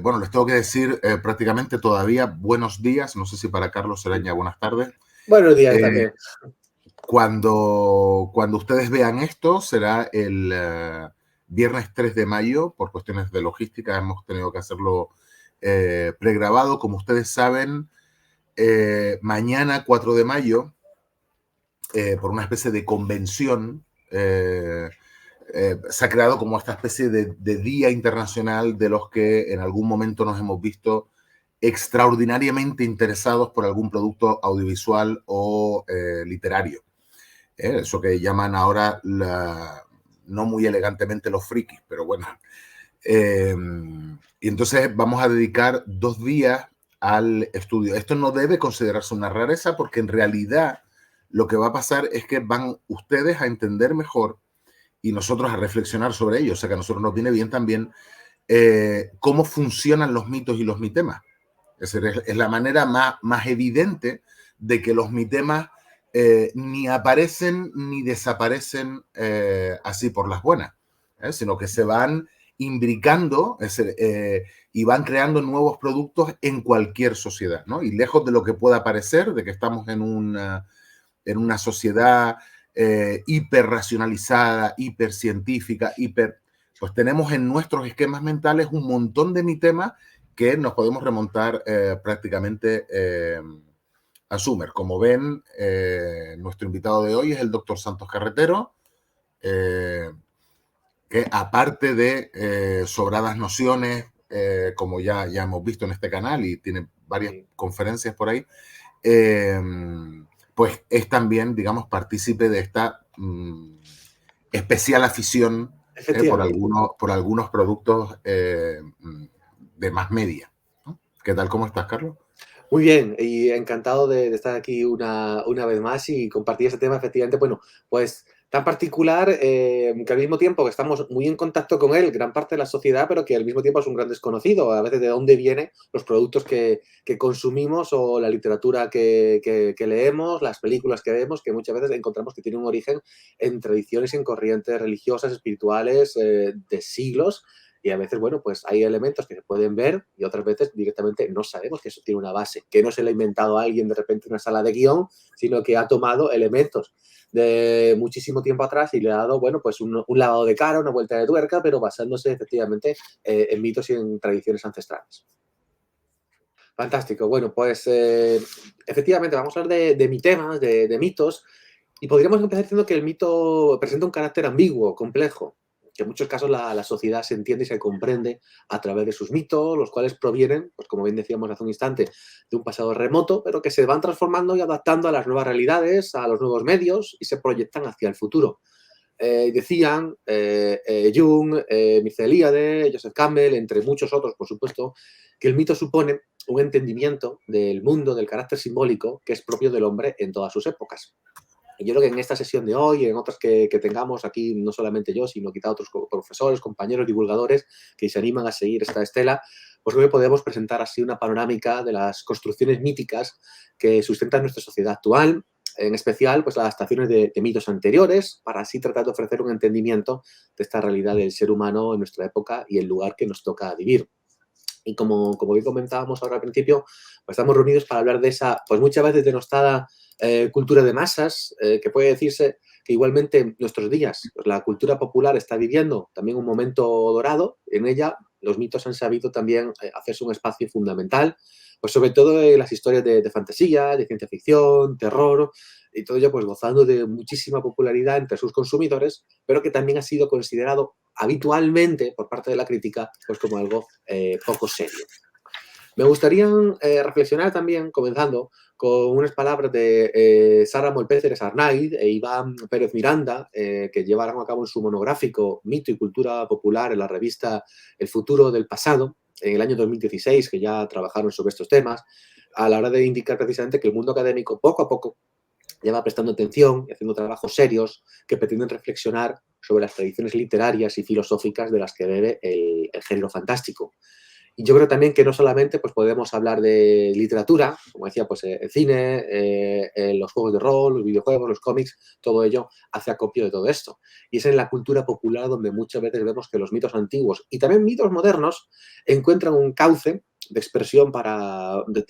Bueno, les tengo que decir prácticamente todavía buenos días. No sé si para Carlos serán ya buenas tardes. Buenos días Eh, también. cuando ustedes vean esto, será el viernes 3 de mayo. Por cuestiones de logística hemos tenido que hacerlo pregrabado. Como ustedes saben, mañana 4 de mayo, por una especie de convención, se ha creado como esta especie de día internacional de los que en algún momento nos hemos visto extraordinariamente interesados por algún producto audiovisual o literario. Eso que llaman ahora, no muy elegantemente, los frikis, pero bueno. Y entonces vamos a dedicar 2 días al estudio. Esto no debe considerarse una rareza porque en realidad lo que va a pasar es que van ustedes a entender mejor y nosotros a reflexionar sobre ello. O sea que a nosotros nos viene bien también cómo funcionan los mitos y los mitemas. Es decir, es la manera más evidente de que los mitemas ni aparecen ni desaparecen así por las buenas, sino que se van imbricando y van creando nuevos productos en cualquier sociedad, ¿no? Y lejos de lo que pueda parecer, de que estamos en una sociedad hiperracionalizada, hipercientífica, pues tenemos en nuestros esquemas mentales un montón de mitemas que nos podemos remontar prácticamente a Sumer. Como ven, nuestro invitado de hoy es el doctor Santos Carretero, que aparte de sobradas nociones, como ya hemos visto en este canal y tiene varias conferencias por ahí, pues es también, digamos, partícipe de esta especial afición Efectivamente. por algunos productos de más media, ¿no? ¿Qué tal? ¿Cómo estás, Carlos? Muy bien, y encantado de estar aquí una vez más y compartir este tema, efectivamente, bueno, pues tan particular que al mismo tiempo que estamos muy en contacto con él, gran parte de la sociedad, pero que al mismo tiempo es un gran desconocido, a veces de dónde vienen los productos que consumimos o la literatura que leemos, las películas que vemos, que muchas veces encontramos que tienen un origen en tradiciones y en corrientes religiosas, espirituales de siglos. Y a veces, bueno, pues hay elementos que se pueden ver y otras veces directamente no sabemos que eso tiene una base, que no se lo ha inventado alguien de repente en una sala de guión, sino que ha tomado elementos de muchísimo tiempo atrás y le ha dado, bueno, pues un lavado de cara, una vuelta de tuerca, pero basándose efectivamente en mitos y en tradiciones ancestrales. Fantástico. Bueno, pues efectivamente vamos a hablar de mitemas, de mitos, y podríamos empezar diciendo que el mito presenta un carácter ambiguo, complejo, que en muchos casos la sociedad se entiende y se comprende a través de sus mitos, los cuales provienen, pues como bien decíamos hace un instante, de un pasado remoto, pero que se van transformando y adaptando a las nuevas realidades, a los nuevos medios y se proyectan hacia el futuro. Decían Jung, Mircea Eliade, Joseph Campbell, entre muchos otros, por supuesto, que el mito supone un entendimiento del mundo, del carácter simbólico que es propio del hombre en todas sus épocas. Y yo creo que en esta sesión de hoy, en otras que tengamos aquí, no solamente yo, sino quizá otros profesores, compañeros, divulgadores que se animan a seguir esta estela, pues creo que podemos presentar así una panorámica de las construcciones míticas que sustentan nuestra sociedad actual, en especial pues las adaptaciones de mitos anteriores, para así tratar de ofrecer un entendimiento de esta realidad del ser humano en nuestra época y el lugar que nos toca vivir. Y como bien comentábamos ahora al principio, pues estamos reunidos para hablar de esa, pues muchas veces denostada cultura de masas, que puede decirse que igualmente en nuestros días pues la cultura popular está viviendo también un momento dorado. En ella los mitos han sabido también hacerse un espacio fundamental, pues sobre todo en las historias de fantasía, de ciencia ficción, terror, y todo ello pues gozando de muchísima popularidad entre sus consumidores, pero que también ha sido considerado habitualmente por parte de la crítica pues como algo poco serio. Me gustaría reflexionar también, comenzando con unas palabras de Sara Molpéceres Arnaiz e Iván Pérez Miranda, que llevaron a cabo en su monográfico Mito y Cultura Popular en la revista El Futuro del Pasado, en el año 2016, que ya trabajaron sobre estos temas, a la hora de indicar precisamente que el mundo académico poco a poco lleva prestando atención y haciendo trabajos serios que pretenden reflexionar sobre las tradiciones literarias y filosóficas de las que bebe el género fantástico. Y yo creo también que no solamente pues, podemos hablar de literatura, como decía, pues el cine, los juegos de rol, los videojuegos, los cómics, todo ello hace acopio de todo esto. Y es en la cultura popular donde muchas veces vemos que los mitos antiguos y también mitos modernos encuentran un cauce de expresión de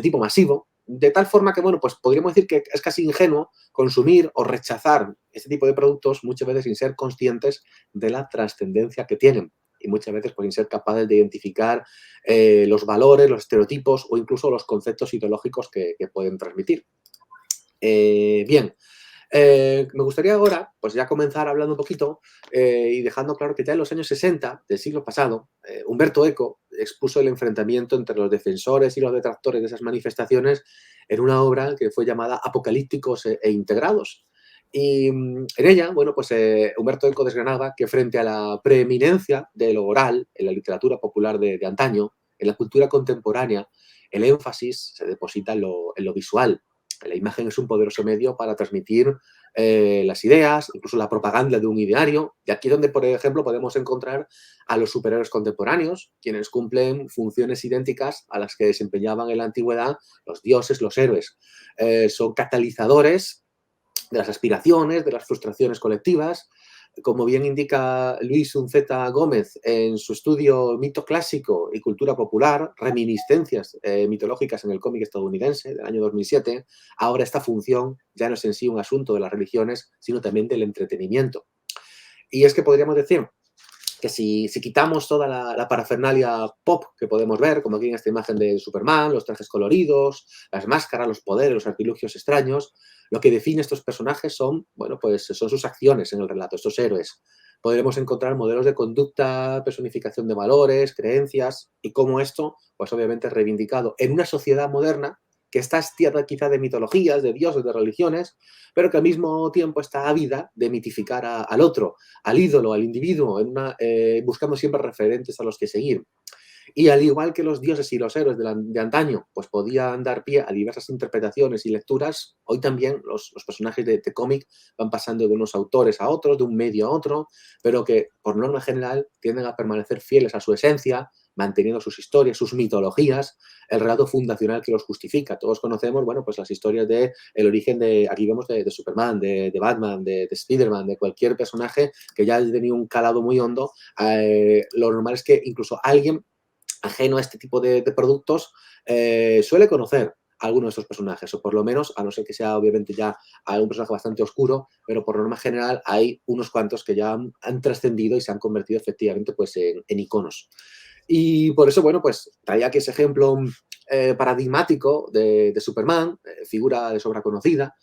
tipo masivo, de tal forma que, bueno, pues podríamos decir que es casi ingenuo consumir o rechazar este tipo de productos muchas veces sin ser conscientes de la trascendencia que tienen y muchas veces pues, sin ser capaces de identificar los valores, los estereotipos o incluso los conceptos ideológicos que pueden transmitir. Bien, me gustaría ahora, pues ya comenzar hablando un poquito y dejando claro que ya en los años 60 del siglo pasado, Humberto Eco expuso el enfrentamiento entre los defensores y los detractores de esas manifestaciones en una obra que fue llamada Apocalípticos e Integrados. Y en ella, bueno, pues Humberto Eco desgranaba que frente a la preeminencia de lo oral en la literatura popular de antaño, en la cultura contemporánea, el énfasis se deposita en lo visual. La imagen es un poderoso medio para transmitir las ideas, incluso la propaganda de un ideario. Y aquí es donde, por ejemplo, podemos encontrar a los superhéroes contemporáneos, quienes cumplen funciones idénticas a las que desempeñaban en la antigüedad los dioses, los héroes. Son catalizadores de las aspiraciones, de las frustraciones colectivas. Como bien indica Luis Unceta Gómez en su estudio Mito Clásico y Cultura Popular, reminiscencias mitológicas en el cómic estadounidense del año 2007, ahora esta función ya no es en sí un asunto de las religiones, sino también del entretenimiento. Y es que podríamos decir que si quitamos toda la parafernalia pop que podemos ver, como aquí en esta imagen de Superman, los trajes coloridos, las máscaras, los poderes, los artilugios extraños, lo que define estos personajes son, bueno, pues son sus acciones en el relato, estos héroes. Podremos encontrar modelos de conducta, personificación de valores, creencias, y cómo esto, pues obviamente es reivindicado en una sociedad moderna que está hastiada quizá de mitologías, de dioses, de religiones, pero que al mismo tiempo está ávida de mitificar al otro, al ídolo, al individuo, buscando siempre referentes a los que seguir. Y al igual que los dioses y los héroes de antaño pues podían dar pie a diversas interpretaciones y lecturas, hoy también los personajes de cómic van pasando de unos autores a otros, de un medio a otro, pero que por norma general tienden a permanecer fieles a su esencia, manteniendo sus historias, sus mitologías, el relato fundacional que los justifica. Todos conocemos, bueno, pues las historias de el origen aquí vemos de Superman, de Batman, de Spider-Man, de cualquier personaje que ya ha tenido un calado muy hondo. Lo normal es que incluso alguien ajeno a este tipo de productos, suele conocer a alguno de estos personajes, o por lo menos, a no ser que sea obviamente ya un personaje bastante oscuro, pero por norma general hay unos cuantos que ya han trascendido y se han convertido efectivamente pues, en iconos. Y por eso, bueno, pues traía aquí ese ejemplo paradigmático de Superman, figura de sobra conocida,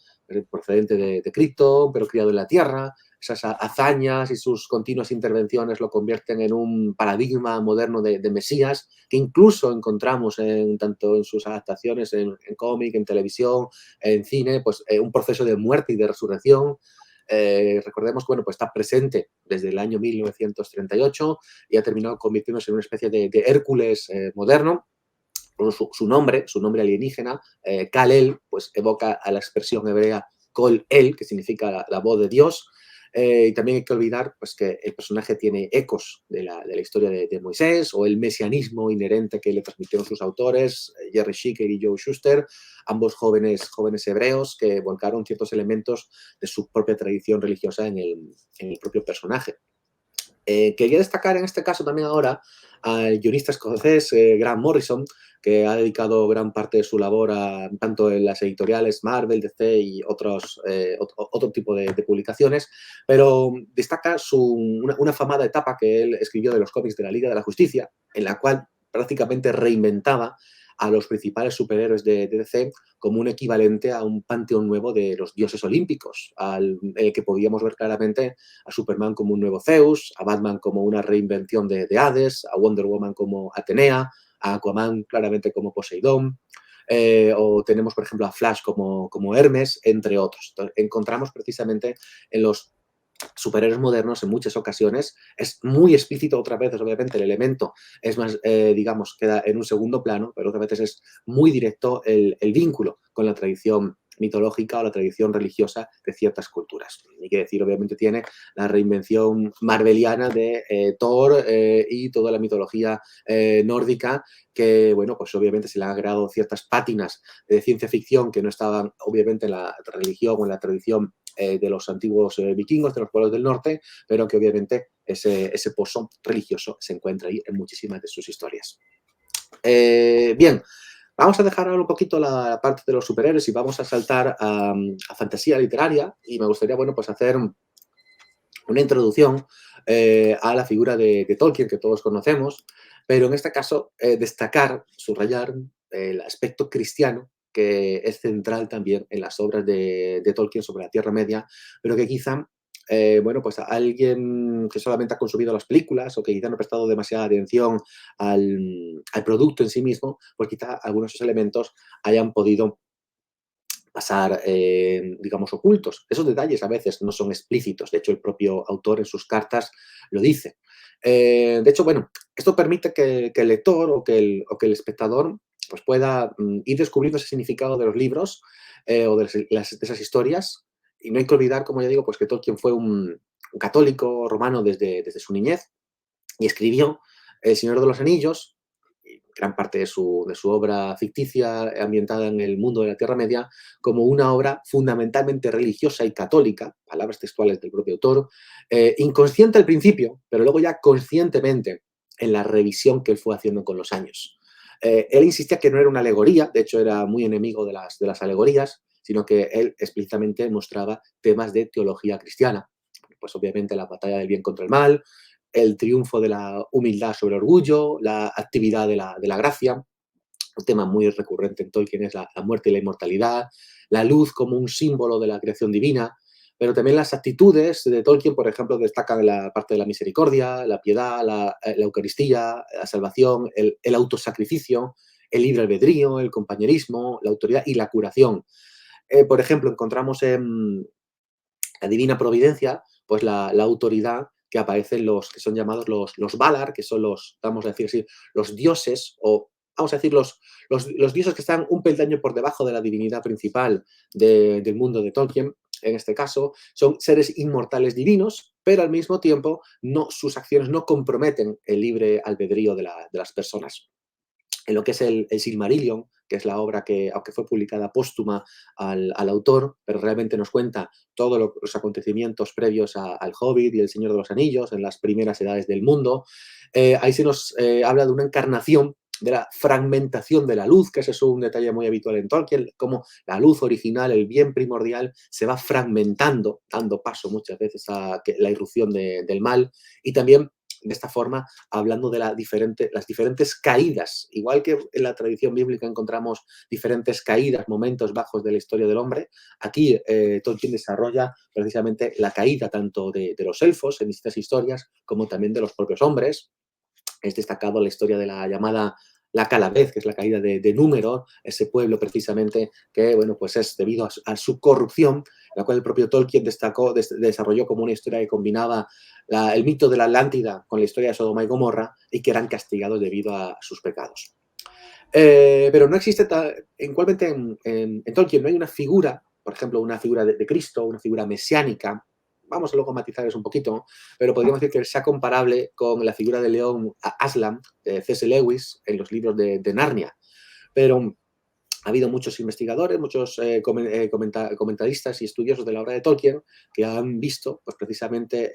procedente de Krypton, pero criado en la Tierra. Esas hazañas y sus continuas intervenciones lo convierten en un paradigma moderno de Mesías, que incluso encontramos tanto en sus adaptaciones en cómic, en televisión, en cine, pues un proceso de muerte y de resurrección. Recordemos que bueno, pues está presente desde el año 1938 y ha terminado convirtiéndose en una especie de Hércules moderno. Su nombre alienígena, Kal-El, pues evoca a la expresión hebrea Kol-El, que significa la voz de Dios. Y también hay que olvidar pues, que el personaje tiene ecos de la historia de Moisés o el mesianismo inherente que le transmitieron sus autores, Jerry Siegel y Joe Shuster, ambos jóvenes hebreos que volcaron ciertos elementos de su propia tradición religiosa en el propio personaje. Quería destacar en este caso también ahora al guionista escocés Grant Morrison, que ha dedicado gran parte de su labor tanto en las editoriales Marvel, DC y otro tipo de publicaciones, pero destaca una afamada etapa que él escribió de los cómics de la Liga de la Justicia, en la cual prácticamente reinventaba a los principales superhéroes de DC como un equivalente a un panteón nuevo de los dioses olímpicos, el que podíamos ver claramente a Superman como un nuevo Zeus, a Batman como una reinvención de Hades, a Wonder Woman como Atenea, a Aquaman claramente como Poseidón, o tenemos, por ejemplo, a Flash como Hermes, entre otros. Entonces, encontramos precisamente en los superhéroes modernos en muchas ocasiones es muy explícito otra vez, obviamente el elemento es más, digamos, queda en un segundo plano, pero otras veces es muy directo el vínculo con la tradición mitológica o la tradición religiosa de ciertas culturas. Hay que decir, obviamente, tiene la reinvención marveliana de Thor y toda la mitología nórdica, que, bueno, pues obviamente se le han creado ciertas pátinas de ciencia ficción que no estaban, obviamente, en la religión o en la tradición de los antiguos vikingos, de los pueblos del norte, pero que obviamente ese pozo religioso se encuentra ahí en muchísimas de sus historias. Bien, vamos a dejar ahora un poquito la parte de los superhéroes y vamos a saltar a fantasía literaria, y me gustaría, bueno, pues hacer una introducción a la figura de Tolkien, que todos conocemos, pero en este caso destacar, subrayar el aspecto cristiano que es central también en las obras de Tolkien sobre la Tierra Media, pero que quizá, bueno, pues a alguien que solamente ha consumido las películas o que quizá no ha prestado demasiada atención al producto en sí mismo, pues quizá algunos de esos elementos hayan podido pasar, digamos, ocultos. Esos detalles a veces no son explícitos, de hecho el propio autor en sus cartas lo dice. De hecho, bueno, esto permite que el lector o que el espectador pues pueda ir descubriendo ese significado de los libros o de esas historias. Y no hay que olvidar, como ya digo, pues que Tolkien fue un católico romano desde su niñez y escribió El Señor de los Anillos, gran parte de su obra ficticia ambientada en el mundo de la Tierra Media, como una obra fundamentalmente religiosa y católica, palabras textuales del propio autor, inconsciente al principio, pero luego ya conscientemente en la revisión que él fue haciendo con los años. Él insistía que no era una alegoría, de hecho era muy enemigo de las alegorías, sino que él explícitamente mostraba temas de teología cristiana. Pues obviamente la batalla del bien contra el mal, el triunfo de la humildad sobre el orgullo, la actividad de la gracia. Un tema muy recurrente en Tolkien es la muerte y la inmortalidad, la luz como un símbolo de la creación divina, pero también las actitudes de Tolkien, por ejemplo, destacan la parte de la misericordia, la piedad, la Eucaristía, la salvación, el autosacrificio, el libre albedrío, el compañerismo, la autoridad y la curación. Por ejemplo, encontramos en la divina providencia, pues la autoridad que aparecen los que son llamados los Valar, que son vamos a decir así, los dioses, o vamos a decir los dioses que están un peldaño por debajo de la divinidad principal del mundo de Tolkien. En este caso, son seres inmortales divinos, pero al mismo tiempo sus acciones no comprometen el libre albedrío de las personas. En lo que es el Silmarillion, que es la obra que, aunque fue publicada póstuma al autor, pero realmente nos cuenta todos los acontecimientos previos al Hobbit y el Señor de los Anillos, en las primeras edades del mundo. Ahí se nos habla de una encarnación de la fragmentación de la luz, que ese es un detalle muy habitual en Tolkien, cómo la luz original, el bien primordial, se va fragmentando, dando paso muchas veces a la irrupción del mal, y también de esta forma, hablando de las diferentes caídas. Igual que en la tradición bíblica encontramos diferentes caídas, momentos bajos de la historia del hombre, aquí Tolkien desarrolla precisamente la caída tanto de los elfos en distintas historias, como también de los propios hombres. Es destacado la historia de la llamada la Calavez, que es la caída de Númenor, ese pueblo precisamente que, bueno, pues es debido a su corrupción, la cual el propio Tolkien desarrolló como una historia que combinaba el mito de la Atlántida con la historia de Sodoma y Gomorra, y que eran castigados debido a sus pecados. Pero no existe, igualmente en Tolkien no hay una figura, por ejemplo, una figura de Cristo, una figura mesiánica. Vamos a luego matizar eso un poquito, pero podríamos decir que sea comparable con la figura de León Aslan, de C.S. Lewis, en los libros de Narnia. Pero ha habido muchos investigadores, muchos comentaristas y estudiosos de la obra de Tolkien que han visto, pues precisamente,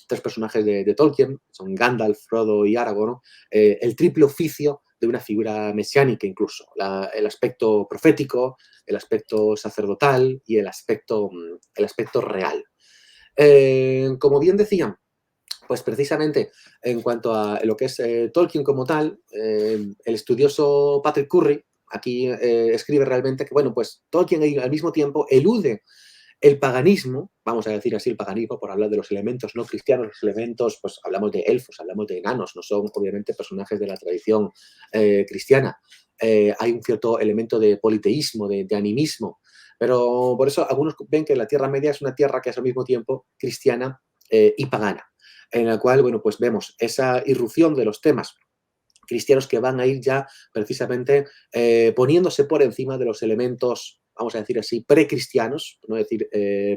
tres personajes de Tolkien, son Gandalf, Frodo y Aragorn, el triple oficio de una figura mesiánica incluso, el aspecto profético, el aspecto sacerdotal y el aspecto real. Como bien decían, pues precisamente en cuanto a lo que es Tolkien como tal, el estudioso Patrick Curry aquí escribe realmente que, bueno, pues Tolkien al mismo tiempo elude el paganismo, vamos a decir así el paganismo por hablar de los elementos no cristianos, los elementos, pues hablamos de elfos, hablamos de enanos, no son obviamente personajes de la tradición cristiana. Hay un cierto elemento de politeísmo, de animismo, pero por eso algunos ven que la Tierra Media es una tierra que es al mismo tiempo cristiana y pagana, en la cual, bueno, pues vemos esa irrupción de los temas cristianos que van a ir ya precisamente poniéndose por encima de los elementos, vamos a decir así, precristianos, no decir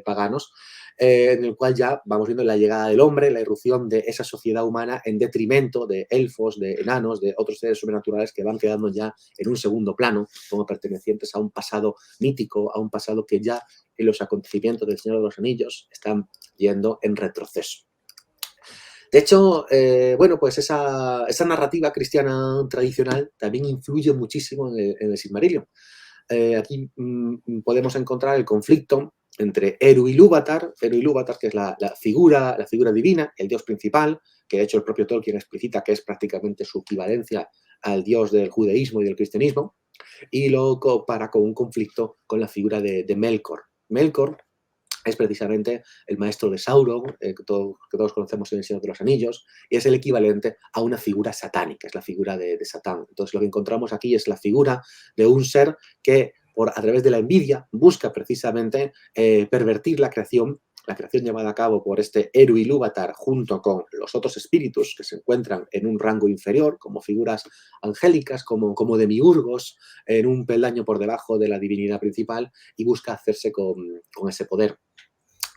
paganos, en el cual ya vamos viendo la llegada del hombre, la irrupción de esa sociedad humana en detrimento de elfos, de enanos, de otros seres sobrenaturales que van quedando ya en un segundo plano, como pertenecientes a un pasado mítico, a un pasado que ya en los acontecimientos del Señor de los Anillos están yendo en retroceso. De hecho, bueno, pues esa narrativa cristiana tradicional también influye muchísimo en el Silmarillion. Aquí podemos encontrar el conflicto entre Eru y Ilúvatar, que es la figura divina, el dios principal, que de hecho el propio Tolkien explicita que es prácticamente su equivalencia al dios del judaísmo y del cristianismo, y lo compara con un conflicto con la figura de Melkor. Melkor es precisamente el maestro de Sauron, que todos conocemos en el Señor de los Anillos, y es el equivalente a una figura satánica, es la figura de Satán. Entonces lo que encontramos aquí es la figura de un ser que a través de la envidia busca precisamente pervertir la creación llevada a cabo por este Eru Ilúvatar junto con los otros espíritus que se encuentran en un rango inferior, como figuras angélicas, como demiurgos, en un peldaño por debajo de la divinidad principal, y busca hacerse con ese poder.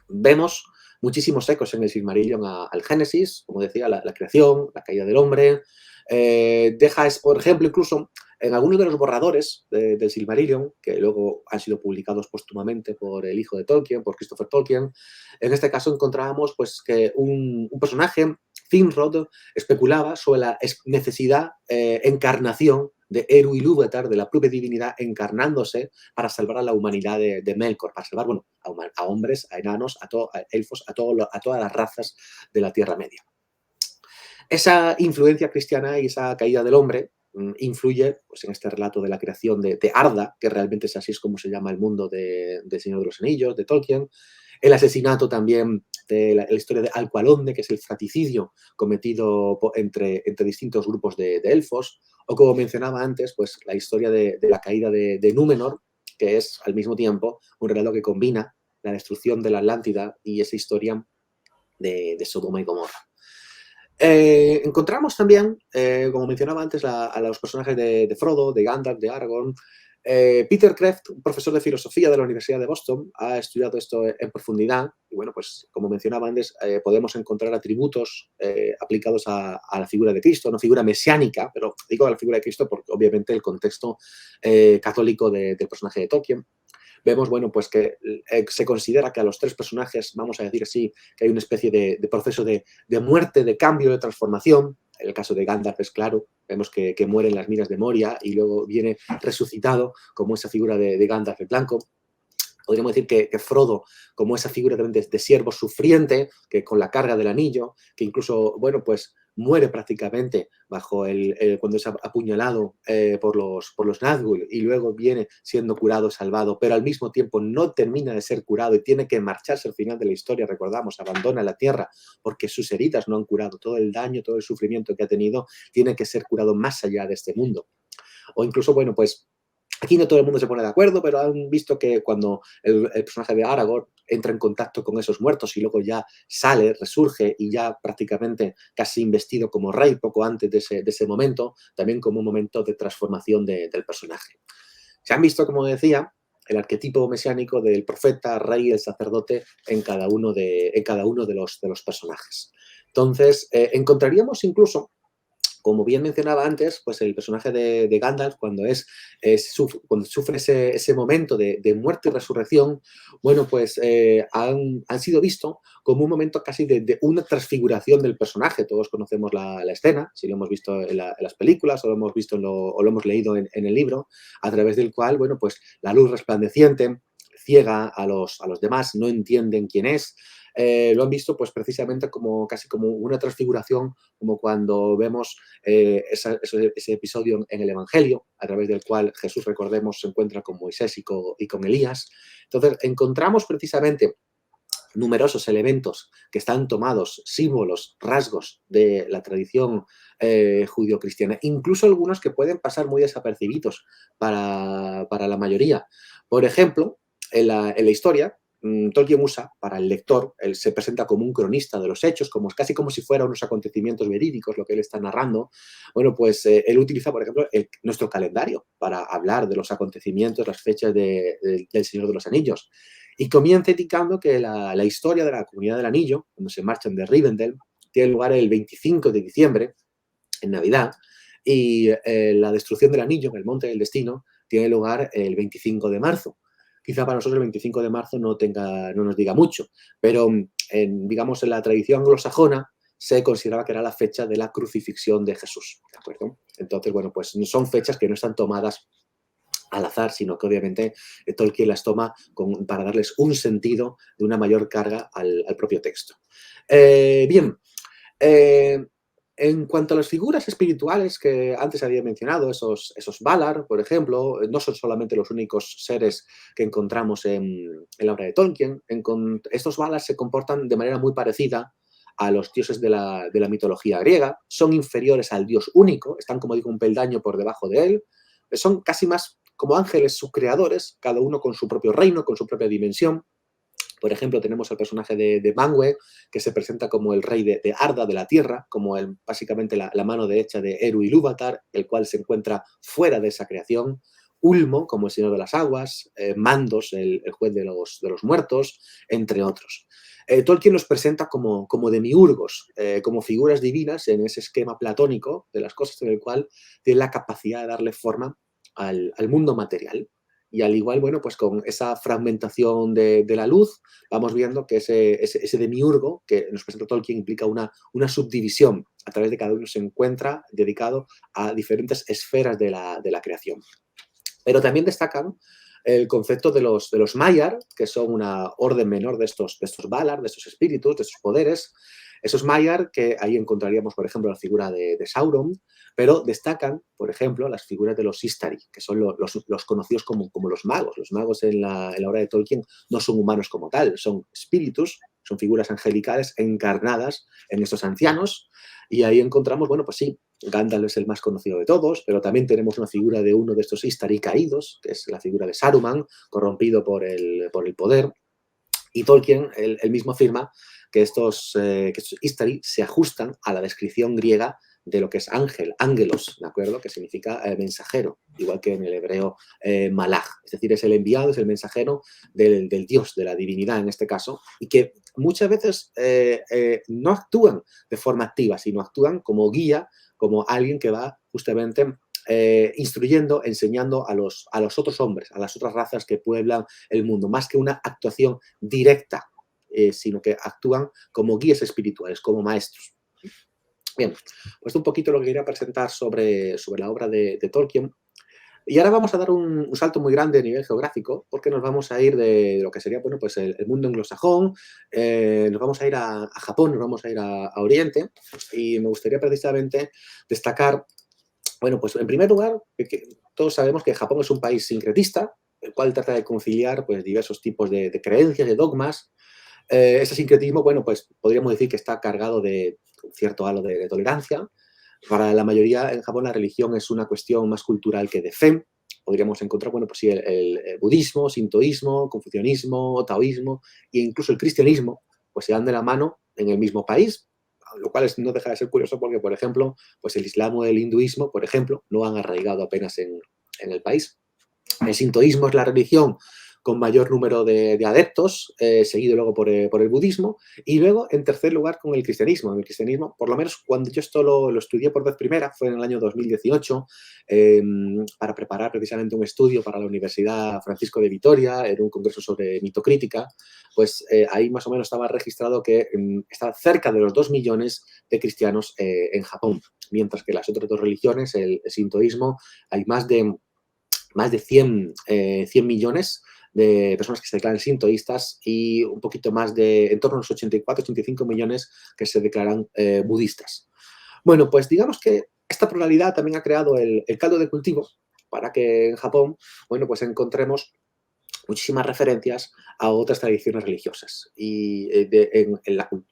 Vemos muchísimos ecos en el Silmarillion al Génesis, como decía, la creación, la caída del hombre. Deja, por ejemplo, incluso en algunos de los borradores del Silmarillion, que luego han sido publicados póstumamente por el hijo de Tolkien, por Christopher Tolkien, en este caso encontrábamos pues, que un personaje, Finrod, especulaba sobre la necesidad, encarnación de Eru Ilúvatar, de la propia divinidad, encarnándose para salvar a la humanidad de Melkor, para salvar, bueno, a hombres, a enanos, a elfos, a todas las razas de la Tierra Media. Esa influencia cristiana y esa caída del hombre influye pues, en este relato de la creación de Arda, que realmente es así es como se llama el mundo del Señor de los Anillos, de Tolkien. El asesinato también de la historia de Alqualonde, que es el fratricidio cometido entre distintos grupos de elfos, o como mencionaba antes, pues la historia de la caída de Númenor, que es al mismo tiempo un relato que combina la destrucción de la Atlántida y esa historia de Sodoma y Gomorra. Encontramos también, como mencionaba antes, a los personajes de Frodo, de Gandalf, de Aragorn. Peter Kreeft, un profesor de filosofía de la Universidad de Boston, ha estudiado esto en profundidad y, bueno, pues como mencionaba antes, podemos encontrar atributos aplicados a la figura de Cristo, una figura mesiánica, pero digo a la figura de Cristo porque obviamente el contexto católico del personaje de Tolkien. Vemos, bueno, pues que se considera que a los tres personajes, vamos a decir así, que hay una especie de proceso de muerte, de cambio, de transformación. En el caso de Gandalf es claro, vemos que muere en las minas de Moria y luego viene resucitado como esa figura de Gandalf el Blanco. Podríamos decir que Frodo, como esa figura también de siervo sufriente, que con la carga del anillo, que incluso, bueno, pues muere prácticamente bajo cuando es apuñalado por los Nazgûl y luego viene siendo curado, salvado, pero al mismo tiempo no termina de ser curado y tiene que marcharse al final de la historia, recordamos, abandona la tierra porque sus heridas no han curado, todo el daño, todo el sufrimiento que ha tenido tiene que ser curado más allá de este mundo. O incluso, bueno, pues aquí no todo el mundo se pone de acuerdo, pero han visto que cuando el personaje de Aragorn entra en contacto con esos muertos y luego ya sale, resurge y ya prácticamente casi investido como rey poco antes de ese momento, también como un momento de transformación del personaje. Se han visto, como decía, el arquetipo mesiánico del profeta, rey y el sacerdote en cada uno de los personajes. Entonces, encontraríamos incluso, como bien mencionaba antes, pues el personaje de Gandalf, cuando sufre ese momento de muerte y resurrección, bueno, pues han sido vistos como un momento casi de una transfiguración del personaje. Todos conocemos la escena, si lo hemos visto en las películas o lo hemos visto o lo hemos leído en el libro, a través del cual, bueno, pues la luz resplandeciente ciega a los demás, no entienden quién es. Lo han visto pues precisamente casi como una transfiguración, como cuando vemos ese episodio en el Evangelio, a través del cual Jesús, recordemos, se encuentra con Moisés y con Elías. Entonces, encontramos precisamente numerosos elementos que están tomados, símbolos, rasgos de la tradición judío-cristiana, incluso algunos que pueden pasar muy desapercibidos para la mayoría. Por ejemplo, en la historia, Tolkien usa para el lector, él se presenta como un cronista de los hechos, casi como si fueran unos acontecimientos verídicos, lo que él está narrando. Bueno, pues él utiliza, por ejemplo, nuestro calendario para hablar de los acontecimientos, las fechas del Señor de los Anillos. Y comienza indicando que la historia de la Comunidad del Anillo, cuando se marchan de Rivendell, tiene lugar el 25 de diciembre, en Navidad, y la destrucción del anillo, en el Monte del Destino, tiene lugar el 25 de marzo. Quizá para nosotros el 25 de marzo no nos diga mucho, pero digamos en la tradición anglosajona se consideraba que era la fecha de la crucifixión de Jesús, ¿de acuerdo? Entonces, bueno, pues son fechas que no están tomadas al azar, sino que obviamente Tolkien las toma para darles un sentido de una mayor carga al propio texto. Bien, en cuanto a las figuras espirituales que antes había mencionado, esos Valar, por ejemplo, no son solamente los únicos seres que encontramos en la obra de Tolkien. Estos Valar se comportan de manera muy parecida a los dioses de la mitología griega, son inferiores al dios único, están, como digo, un peldaño por debajo de él, son casi más como ángeles subcreadores, cada uno con su propio reino, con su propia dimensión. Por ejemplo, tenemos al personaje de Manwë, que se presenta como el rey de Arda, de la tierra, como básicamente la mano derecha de Eru Ilúvatar, el cual se encuentra fuera de esa creación. Ulmo, como el señor de las aguas, Mandos, el juez de los muertos, entre otros. Tolkien los presenta como demiurgos, como figuras divinas en ese esquema platónico de las cosas, en el cual tiene la capacidad de darle forma al mundo material. Y al igual, bueno, pues con esa fragmentación de la luz, vamos viendo que ese demiurgo que nos presenta Tolkien implica una subdivisión. A través de cada uno se encuentra dedicado a diferentes esferas de la creación. Pero también destacan el concepto de los Maiar, que son una orden menor de estos Valar, de estos espíritus, de estos poderes. Esos Maiar, que ahí encontraríamos, por ejemplo, la figura de Sauron, pero destacan, por ejemplo, las figuras de los Istari, que son los conocidos como los magos. Los magos en la obra de Tolkien no son humanos como tal, son espíritus, son figuras angelicales encarnadas en estos ancianos, y ahí encontramos, bueno, pues sí, Gandalf es el más conocido de todos, pero también tenemos una figura de uno de estos Istari caídos, que es la figura de Saruman, corrompido por el poder. Y Tolkien, él mismo afirma que estos Istari se ajustan a la descripción griega de lo que es ángel, ángelos, ¿de acuerdo? Que significa mensajero, igual que en el hebreo malaj. Es decir, es el enviado, es el mensajero del Dios, de la divinidad en este caso, y que muchas veces no actúan de forma activa, sino actúan como guía, como alguien que va justamente instruyendo, enseñando a los otros hombres, a las otras razas que pueblan el mundo, más que una actuación directa, sino que actúan como guías espirituales, como maestros. Bien, pues un poquito lo que quería presentar sobre la obra de Tolkien. Y ahora vamos a dar un salto muy grande a nivel geográfico, porque nos vamos a ir de lo que sería, bueno, pues el mundo anglosajón, nos vamos a ir a Japón, nos vamos a ir a Oriente, y me gustaría precisamente destacar, bueno, pues en primer lugar, que todos sabemos que Japón es un país sincretista, el cual trata de conciliar pues, diversos tipos de creencias, de dogmas. Ese sincretismo, bueno, pues podríamos decir que está cargado de un cierto halo de tolerancia. Para la mayoría en Japón la religión es una cuestión más cultural que de fe. Podríamos encontrar, bueno, pues sí, el budismo, sintoísmo, confucianismo, taoísmo e incluso el cristianismo, pues se dan de la mano en el mismo país, lo cual no deja de ser curioso porque, por ejemplo, pues el islam o el hinduismo, por ejemplo, no han arraigado apenas en el país. El sintoísmo es la religión con mayor número de adeptos, seguido luego por el budismo, y luego, en tercer lugar, con el cristianismo. El cristianismo, por lo menos cuando yo esto lo estudié por vez primera, fue en el año 2018, para preparar precisamente un estudio para la Universidad Francisco de Vitoria, en un congreso sobre mitocrítica, pues ahí más o menos estaba registrado que está cerca de los 2 millones de cristianos en Japón, mientras que las otras dos religiones, el sintoísmo, hay más de 100 millones de personas que se declaran sintoístas y un poquito más de, en torno a los 84-85 millones que se declaran budistas. Bueno, pues digamos que esta pluralidad también ha creado el caldo de cultivo para que en Japón, bueno, pues encontremos muchísimas referencias a otras tradiciones religiosas. Y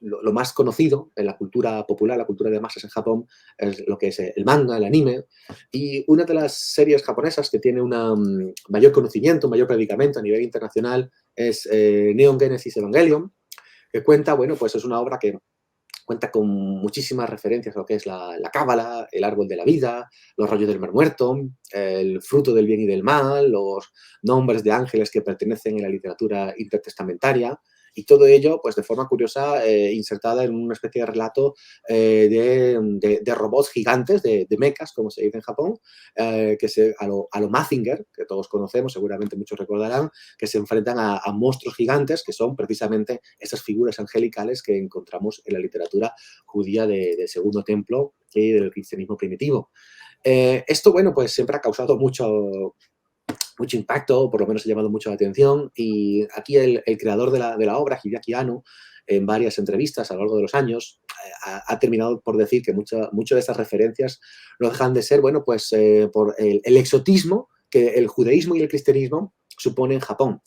lo más conocido en la cultura popular, la cultura de masas en Japón, es lo que es el manga, el anime. Y una de las series japonesas que tiene un mayor conocimiento, un mayor predicamento a nivel internacional es Neon Genesis Evangelion, que cuenta, bueno, pues es una obra que cuenta con muchísimas referencias a lo que es la cábala, el árbol de la vida, los rollos del mar muerto, el fruto del bien y del mal, los nombres de ángeles que pertenecen a la literatura intertestamentaria, y todo ello, pues de forma curiosa, insertada en una especie de relato de robots gigantes, de mechas, como se dice en Japón, a lo Mazinger, que todos conocemos, seguramente muchos recordarán, que se enfrentan a monstruos gigantes, que son precisamente esas figuras angelicales que encontramos en la literatura judía del Segundo Templo y del cristianismo primitivo. Esto, bueno, pues siempre ha causado mucho impacto, por lo menos ha llamado mucho la atención, y aquí el creador de la obra, Hideaki Anno, en varias entrevistas a lo largo de los años, ha terminado por decir que muchas de estas referencias no dejan de ser, bueno, pues por el exotismo que el judaísmo y el cristianismo supone en Japón.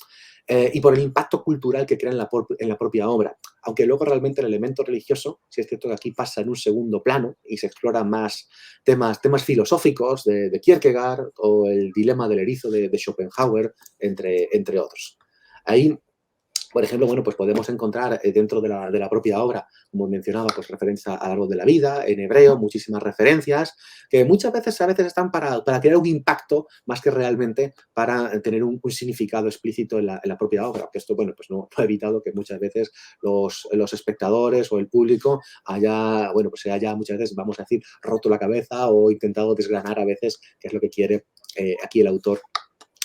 Y por el impacto cultural que crea en la propia obra. Aunque luego realmente el elemento religioso, sí es cierto que aquí pasa en un segundo plano y se exploran más temas filosóficos de Kierkegaard o el dilema del erizo de Schopenhauer, entre otros. Ahí, por ejemplo, bueno, pues podemos encontrar dentro de la propia obra, como mencionaba, pues referencias al árbol de la vida, en hebreo, muchísimas referencias, que muchas veces están para crear un impacto más que realmente para tener un significado explícito en la propia obra. Que esto, bueno, pues no ha evitado que muchas veces los espectadores o el público bueno, pues se haya muchas veces, vamos a decir, roto la cabeza o intentado desgranar a veces qué es lo que quiere aquí el autor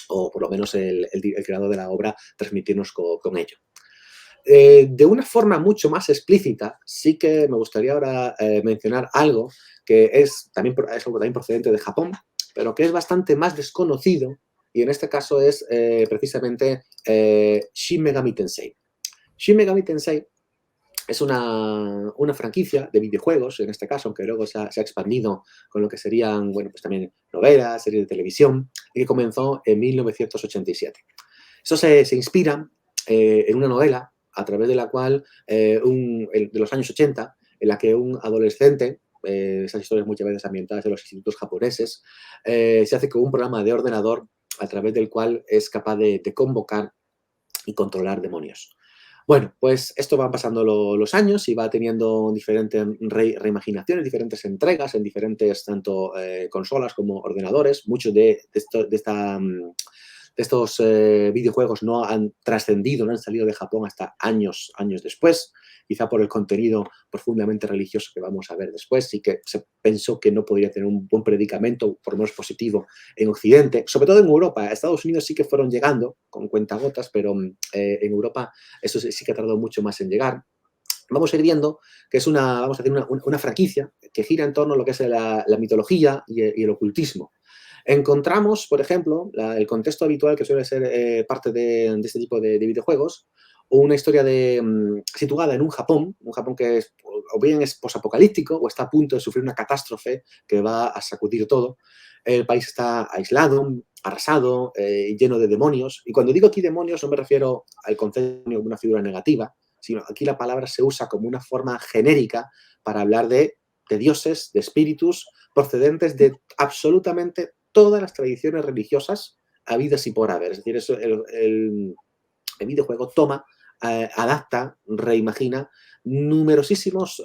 o por lo menos el creador de la obra, transmitirnos con ello. De una forma mucho más explícita, sí que me gustaría ahora mencionar algo que es algo también procedente de Japón, pero que es bastante más desconocido, y en este caso es precisamente Shin Megami Tensei. Shin Megami Tensei es una franquicia de videojuegos, en este caso, aunque luego se ha expandido con lo que serían, bueno, pues también novelas, series de televisión, y que comenzó en 1987. Eso se inspira en una novela a través de la cual, de los años 80, en la que un adolescente, esas historias muchas veces ambientadas en los institutos japoneses, se hace con un programa de ordenador a través del cual es capaz de convocar y controlar demonios. Bueno, pues esto van pasando los años y va teniendo diferentes reimaginaciones, diferentes entregas en diferentes tanto consolas como ordenadores. Muchos de estos videojuegos no han trascendido, no han salido de Japón hasta años después, quizá por el contenido profundamente religioso que vamos a ver después, sí que se pensó que no podría tener un buen predicamento, por lo menos positivo, en Occidente, sobre todo en Europa. Estados Unidos sí que fueron llegando con cuentagotas, pero en Europa eso sí que ha tardado mucho más en llegar. Vamos a ir viendo que es vamos a decir, una franquicia que gira en torno a lo que es la mitología y el ocultismo. Encontramos, por ejemplo, el contexto habitual que suele ser parte de este tipo de videojuegos, una historia situada en un Japón que o bien es posapocalíptico o está a punto de sufrir una catástrofe que va a sacudir todo. El país está aislado, arrasado, lleno de demonios. Y cuando digo aquí demonios no me refiero al concepto de una figura negativa, sino aquí la palabra se usa como una forma genérica para hablar de dioses, de espíritus procedentes de absolutamente todas las tradiciones religiosas habidas y por haber. Es decir, el videojuego toma, adapta, reimagina numerosísimos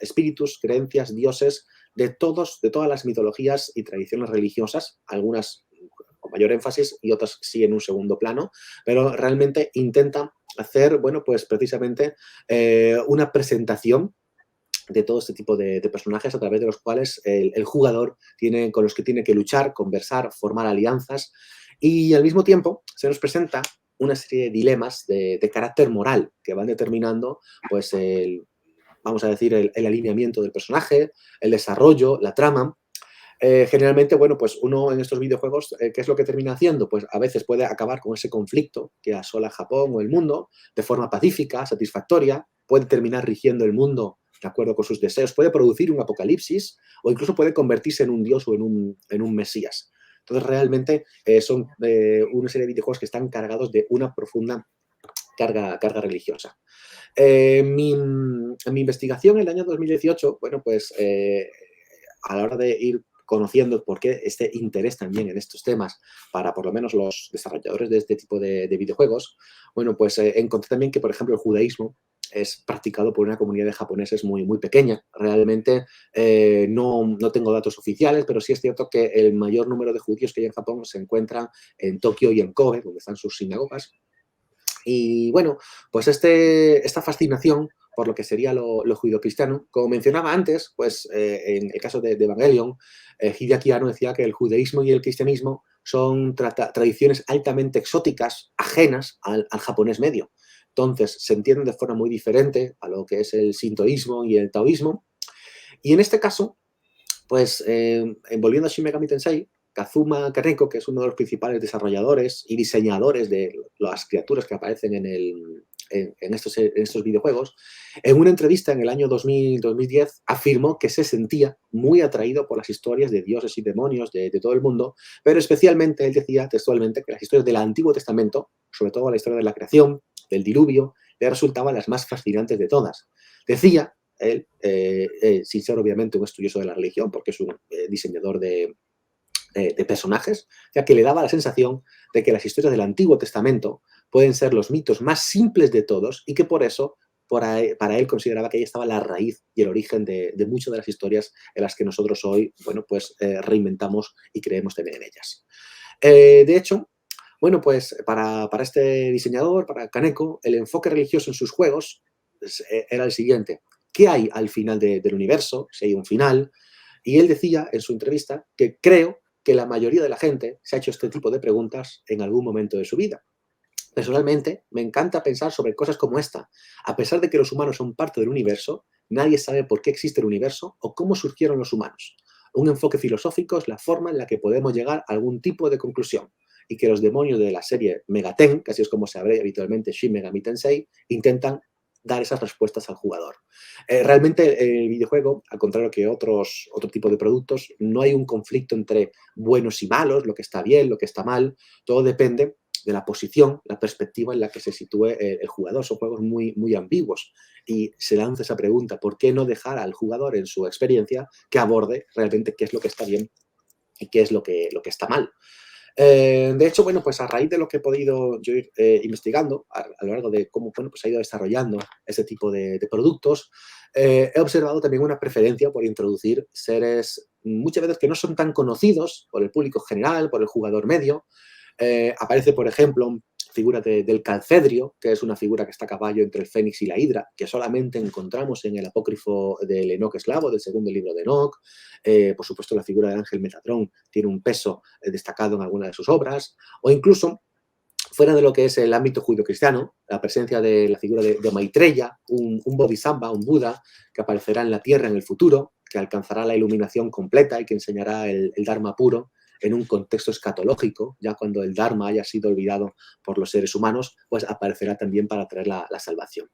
espíritus, creencias, dioses de todas las mitologías y tradiciones religiosas, algunas con mayor énfasis y otras sí en un segundo plano, pero realmente intenta hacer, bueno, pues precisamente una presentación de todo este tipo de personajes a través de los cuales el jugador con los que tiene que luchar, conversar, formar alianzas, y al mismo tiempo se nos presenta una serie de dilemas de carácter moral que van determinando, pues, vamos a decir, el alineamiento del personaje, el desarrollo, la trama. Generalmente, bueno, pues uno en estos videojuegos, ¿qué es lo que termina haciendo? Pues a veces puede acabar con ese conflicto que asola Japón o el mundo de forma pacífica, satisfactoria, puede terminar rigiendo el mundo de acuerdo con sus deseos, puede producir un apocalipsis o incluso puede convertirse en un dios o en un mesías. Entonces, realmente son una serie de videojuegos que están cargados de una profunda carga religiosa. En mi investigación en el año 2018, bueno, pues a la hora de ir conociendo por qué este interés también en estos temas para por lo menos los desarrolladores de este tipo de videojuegos, bueno, pues encontré también que, por ejemplo, el judaísmo es practicado por una comunidad de japoneses muy, muy pequeña. Realmente no tengo datos oficiales, pero sí es cierto que el mayor número de judíos que hay en Japón se encuentran en Tokio y en Kobe, donde están sus sinagogas. Y bueno, pues esta fascinación por lo que sería lo judio-cristiano, como mencionaba antes, pues en el caso de Evangelion, Hideaki Anno decía que el judaísmo y el cristianismo son tradiciones altamente exóticas, ajenas al japonés medio. Entonces, se entienden de forma muy diferente a lo que es el sintoísmo y el taoísmo. Y en este caso, pues volviendo a Shin Megami Tensei, Kazuma Kaneko, que es uno de los principales desarrolladores y diseñadores de las criaturas que aparecen en estos videojuegos, en una entrevista en el año 2010 afirmó que se sentía muy atraído por las historias de dioses y demonios de todo el mundo, pero especialmente él decía textualmente que las historias del Antiguo Testamento, sobre todo la historia de la creación, del diluvio, le resultaban las más fascinantes de todas. Decía él, sin ser obviamente un estudioso de la religión, porque es un diseñador de personajes, ya que le daba la sensación de que las historias del Antiguo Testamento pueden ser los mitos más simples de todos y que por eso para él consideraba que ahí estaba la raíz y el origen de muchas de las historias en las que nosotros hoy, bueno, pues reinventamos y creemos tener en ellas. De hecho, bueno, pues para este diseñador, para Kaneko, el enfoque religioso en sus juegos era el siguiente. ¿Qué hay al final del universo? Si hay un final. Y él decía en su entrevista que creo que la mayoría de la gente se ha hecho este tipo de preguntas en algún momento de su vida. Personalmente, me encanta pensar sobre cosas como esta. A pesar de que los humanos son parte del universo, nadie sabe por qué existe el universo o cómo surgieron los humanos. Un enfoque filosófico es la forma en la que podemos llegar a algún tipo de conclusión y que los demonios de la serie Megaten, que así es como se abre habitualmente Shin Megami Tensei, intentan dar esas respuestas al jugador. Realmente el videojuego, al contrario que otro tipo de productos, no hay un conflicto entre buenos y malos, lo que está bien, lo que está mal, todo depende de la posición, la perspectiva en la que se sitúe el jugador. Son juegos muy, muy ambiguos y se lanza esa pregunta, ¿por qué no dejar al jugador en su experiencia que aborde realmente qué es lo que está bien y qué es lo que está mal? De hecho, bueno, pues a raíz de lo que he podido yo ir investigando a lo largo de cómo bueno, pues ha ido desarrollando ese tipo de productos, he observado también una preferencia por introducir seres muchas veces que no son tan conocidos por el público general, por el jugador medio. Aparece, por ejemplo, figura del Calcedrio, que es una figura que está a caballo entre el Fénix y la Hidra, que solamente encontramos en el apócrifo del Enoch Eslavo, del segundo libro de Enoch. Por supuesto, la figura del ángel Metatrón tiene un peso destacado en alguna de sus obras, o incluso fuera de lo que es el ámbito judio-cristiano, la presencia de la figura de Maitreya, un bodhisattva, un Buda, que aparecerá en la Tierra en el futuro, que alcanzará la iluminación completa y que enseñará el Dharma puro en un contexto escatológico, ya cuando el Dharma haya sido olvidado por los seres humanos, pues aparecerá también para traer la salvación.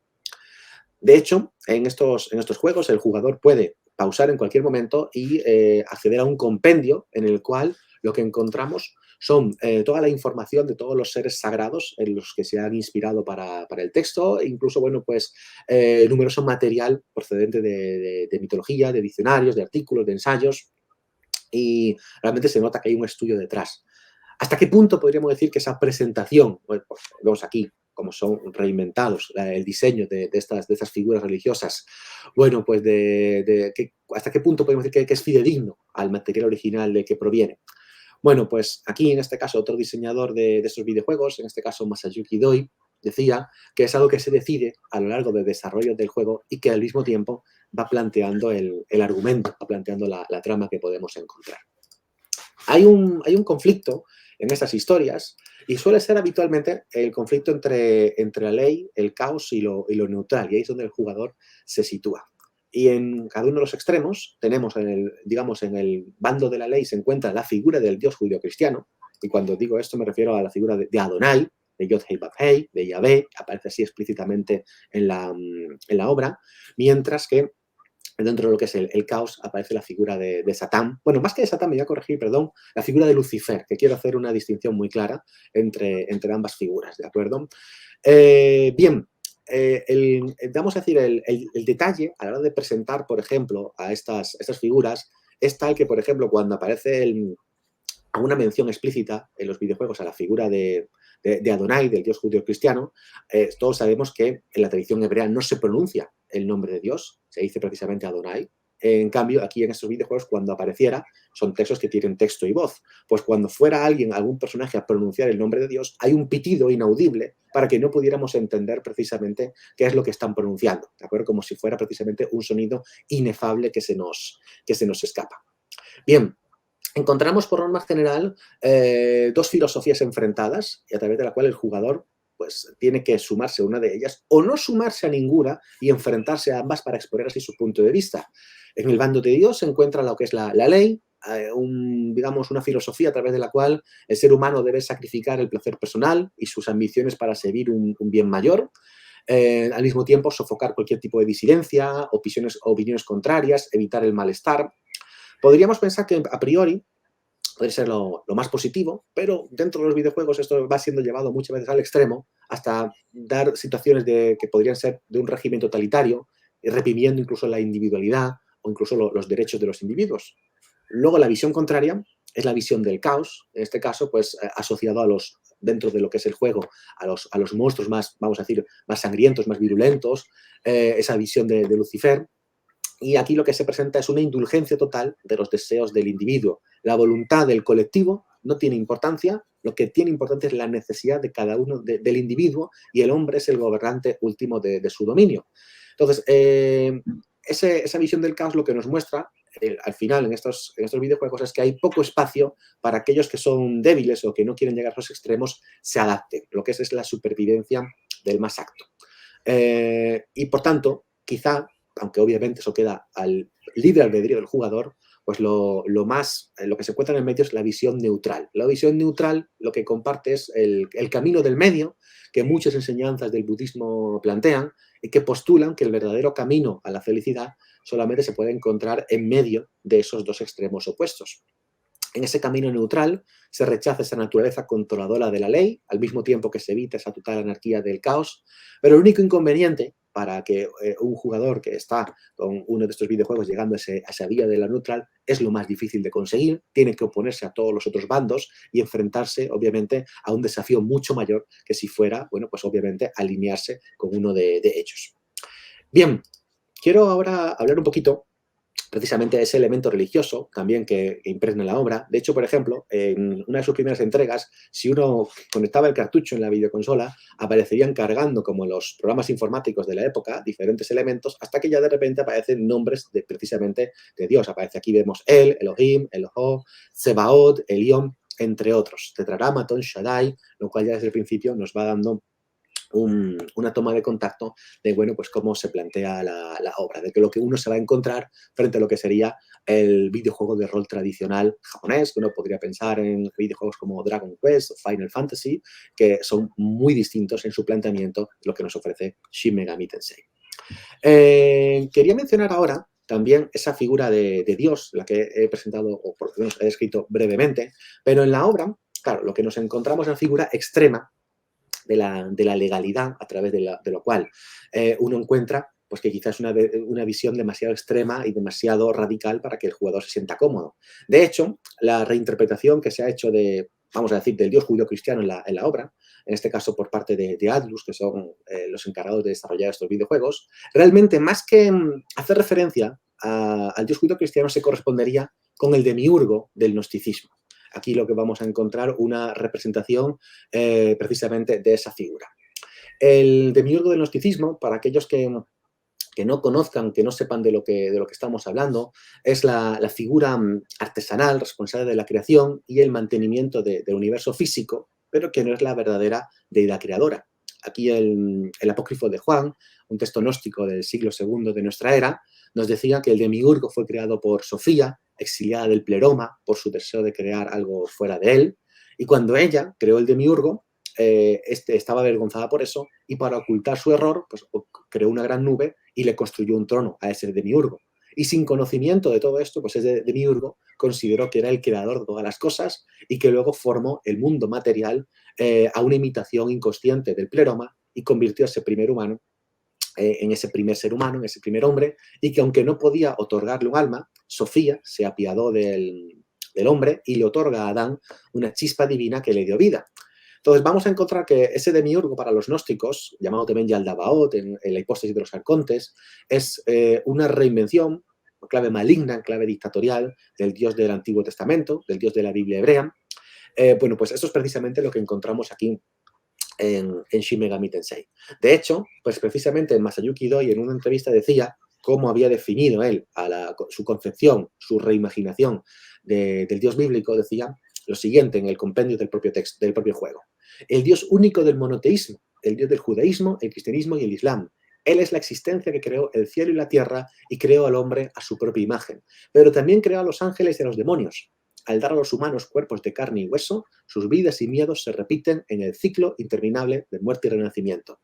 De hecho, en estos juegos el jugador puede pausar en cualquier momento y acceder a un compendio en el cual lo que encontramos son toda la información de todos los seres sagrados en los que se han inspirado para el texto, e incluso, bueno, pues numeroso material procedente de mitología, de diccionarios, de artículos, de ensayos, y realmente se nota que hay un estudio detrás. ¿Hasta qué punto podríamos decir que esa presentación, bueno, pues, vemos aquí cómo son reinventados el diseño de estas figuras religiosas, bueno, pues ¿hasta qué punto podemos decir que es fidedigno al material original de que proviene? Bueno, pues aquí en este caso otro diseñador de estos videojuegos, en este caso Masayuki Doi, decía que es algo que se decide a lo largo del desarrollo del juego y que al mismo tiempo va planteando el argumento, va planteando la trama que podemos encontrar. Hay un conflicto en estas historias y suele ser habitualmente el conflicto entre la ley, el caos y lo neutral, y ahí es donde el jugador se sitúa. Y en cada uno de los extremos tenemos, digamos, en el bando de la ley se encuentra la figura del dios judío-cristiano, y cuando digo esto me refiero a la figura de Adonai, de Yod-Hei Vav-Hei, de Yahvé, que aparece así explícitamente en la obra, mientras que dentro de lo que es el caos aparece la figura de Satán. Bueno, más que de Satán, me voy a corregir, perdón, la figura de Lucifer, que quiero hacer una distinción muy clara entre ambas figuras, ¿de acuerdo? Bien, vamos a decir, el detalle a la hora de presentar, por ejemplo, a estas figuras es tal que, por ejemplo, cuando aparece una mención explícita en los videojuegos a la figura de Adonai, del dios judío cristiano, todos sabemos que en la tradición hebrea no se pronuncia el nombre de Dios, se dice precisamente Adonai. En cambio, aquí en estos videojuegos, cuando apareciera, son textos que tienen texto y voz. Pues cuando fuera algún personaje a pronunciar el nombre de Dios, hay un pitido inaudible para que no pudiéramos entender precisamente qué es lo que están pronunciando, ¿de acuerdo? Como si fuera precisamente un sonido inefable que se nos escapa. Bien, encontramos por norma general dos filosofías enfrentadas y a través de la cual el jugador pues, tiene que sumarse a una de ellas o no sumarse a ninguna y enfrentarse a ambas para exponer así su punto de vista. En el bando de Dios se encuentra lo que es la ley, digamos, una filosofía a través de la cual el ser humano debe sacrificar el placer personal y sus ambiciones para servir un bien mayor. Al mismo tiempo, sofocar cualquier tipo de disidencia, opiniones contrarias, evitar el malestar. Podríamos pensar que a priori puede ser lo más positivo, pero dentro de los videojuegos esto va siendo llevado muchas veces al extremo hasta dar situaciones que podrían ser de un régimen totalitario, reprimiendo incluso la individualidad o incluso los derechos de los individuos. Luego la visión contraria es la visión del caos, en este caso pues asociado dentro de lo que es el juego, a los monstruos más, vamos a decir, más sangrientos, más virulentos, esa visión de Lucifer. Y aquí lo que se presenta es una indulgencia total de los deseos del individuo. La voluntad del colectivo no tiene importancia, lo que tiene importancia es la necesidad de cada uno del individuo y el hombre es el gobernante último de su dominio. Entonces, esa visión del caos lo que nos muestra al final en estos videojuegos es que hay poco espacio para aquellos que son débiles o que no quieren llegar a los extremos se adapten. Lo que es la supervivencia del más apto. Y por tanto, quizá, aunque obviamente eso queda al libre albedrío del jugador, pues lo que se encuentra en el medio es la visión neutral. La visión neutral lo que comparte es el camino del medio que muchas enseñanzas del budismo plantean y que postulan que el verdadero camino a la felicidad solamente se puede encontrar en medio de esos dos extremos opuestos. En ese camino neutral se rechaza esa naturaleza controladora de la ley, al mismo tiempo que se evita esa total anarquía del caos, pero el único inconveniente para que un jugador que está con uno de estos videojuegos llegando a esa vía de la neutral es lo más difícil de conseguir, tiene que oponerse a todos los otros bandos y enfrentarse, obviamente, a un desafío mucho mayor que si fuera, bueno, pues obviamente alinearse con uno de ellos. Bien, quiero ahora hablar un poquito precisamente ese elemento religioso también que impregna la obra. De hecho, por ejemplo, en una de sus primeras entregas, si uno conectaba el cartucho en la videoconsola, aparecerían cargando, como en los programas informáticos de la época, diferentes elementos, hasta que ya de repente aparecen nombres precisamente de Dios. Aparece aquí, vemos El, Elohim, Eloho, Sebaot, Elión, entre otros. Tetragrámaton, Shaddai, lo cual ya desde el principio nos va dando una toma de contacto de, bueno, pues cómo se plantea la obra, de que lo que uno se va a encontrar frente a lo que sería el videojuego de rol tradicional japonés, que uno podría pensar en videojuegos como Dragon Quest o Final Fantasy, que son muy distintos en su planteamiento de lo que nos ofrece Shin Megami Tensei. Quería mencionar ahora también esa figura de Dios, la que he presentado, o por lo menos he descrito brevemente, pero en la obra, claro, lo que nos encontramos es una figura extrema de la legalidad a través de lo cual uno encuentra pues que quizás es una visión demasiado extrema y demasiado radical para que el jugador se sienta cómodo. De hecho, la reinterpretación que se ha hecho vamos a decir, del dios judío cristiano en la obra, en este caso por parte de Atlus, que son los encargados de desarrollar estos videojuegos, realmente más que hacer referencia al dios judío cristiano se correspondería con el demiurgo del gnosticismo. Aquí lo que vamos a encontrar una representación precisamente de esa figura. El demiurgo del gnosticismo, para aquellos que no conozcan, que no sepan de lo que estamos hablando, es la figura artesanal responsable de la creación y el mantenimiento del universo físico, pero que no es la verdadera deidad creadora. Aquí el apócrifo de Juan, un texto gnóstico del siglo II de nuestra era, nos decía que el demiurgo fue creado por Sofía, exiliada del pleroma por su deseo de crear algo fuera de él, y cuando ella creó el demiurgo, estaba avergonzada por eso y para ocultar su error, pues creó una gran nube y le construyó un trono a ese demiurgo. Y sin conocimiento de todo esto, pues ese demiurgo consideró que era el creador de todas las cosas y que luego formó el mundo material a una imitación inconsciente del pleroma y convirtió a ese primer humano en ese primer ser humano, en ese primer hombre, y que aunque no podía otorgarle un alma, Sofía se apiadó del hombre y le otorga a Adán una chispa divina que le dio vida. Entonces vamos a encontrar que ese demiurgo para los gnósticos, llamado también Yaldabaoth en la hipótesis de los arcontes, es una reinvención, en clave maligna, en clave dictatorial, del Dios del Antiguo Testamento, del Dios de la Biblia hebrea. Bueno, pues eso es precisamente lo que encontramos aquí en Shin Megami Tensei. De hecho, pues precisamente Masayuki Doi en una entrevista decía cómo había definido él su concepción, su reimaginación del dios bíblico, decía lo siguiente en el compendio del propio texto, del propio juego. El dios único del monoteísmo, el dios del judaísmo, el cristianismo y el islam. Él es la existencia que creó el cielo y la tierra y creó al hombre a su propia imagen, pero también creó a los ángeles y a los demonios. Al dar a los humanos cuerpos de carne y hueso, sus vidas y miedos se repiten en el ciclo interminable de muerte y renacimiento.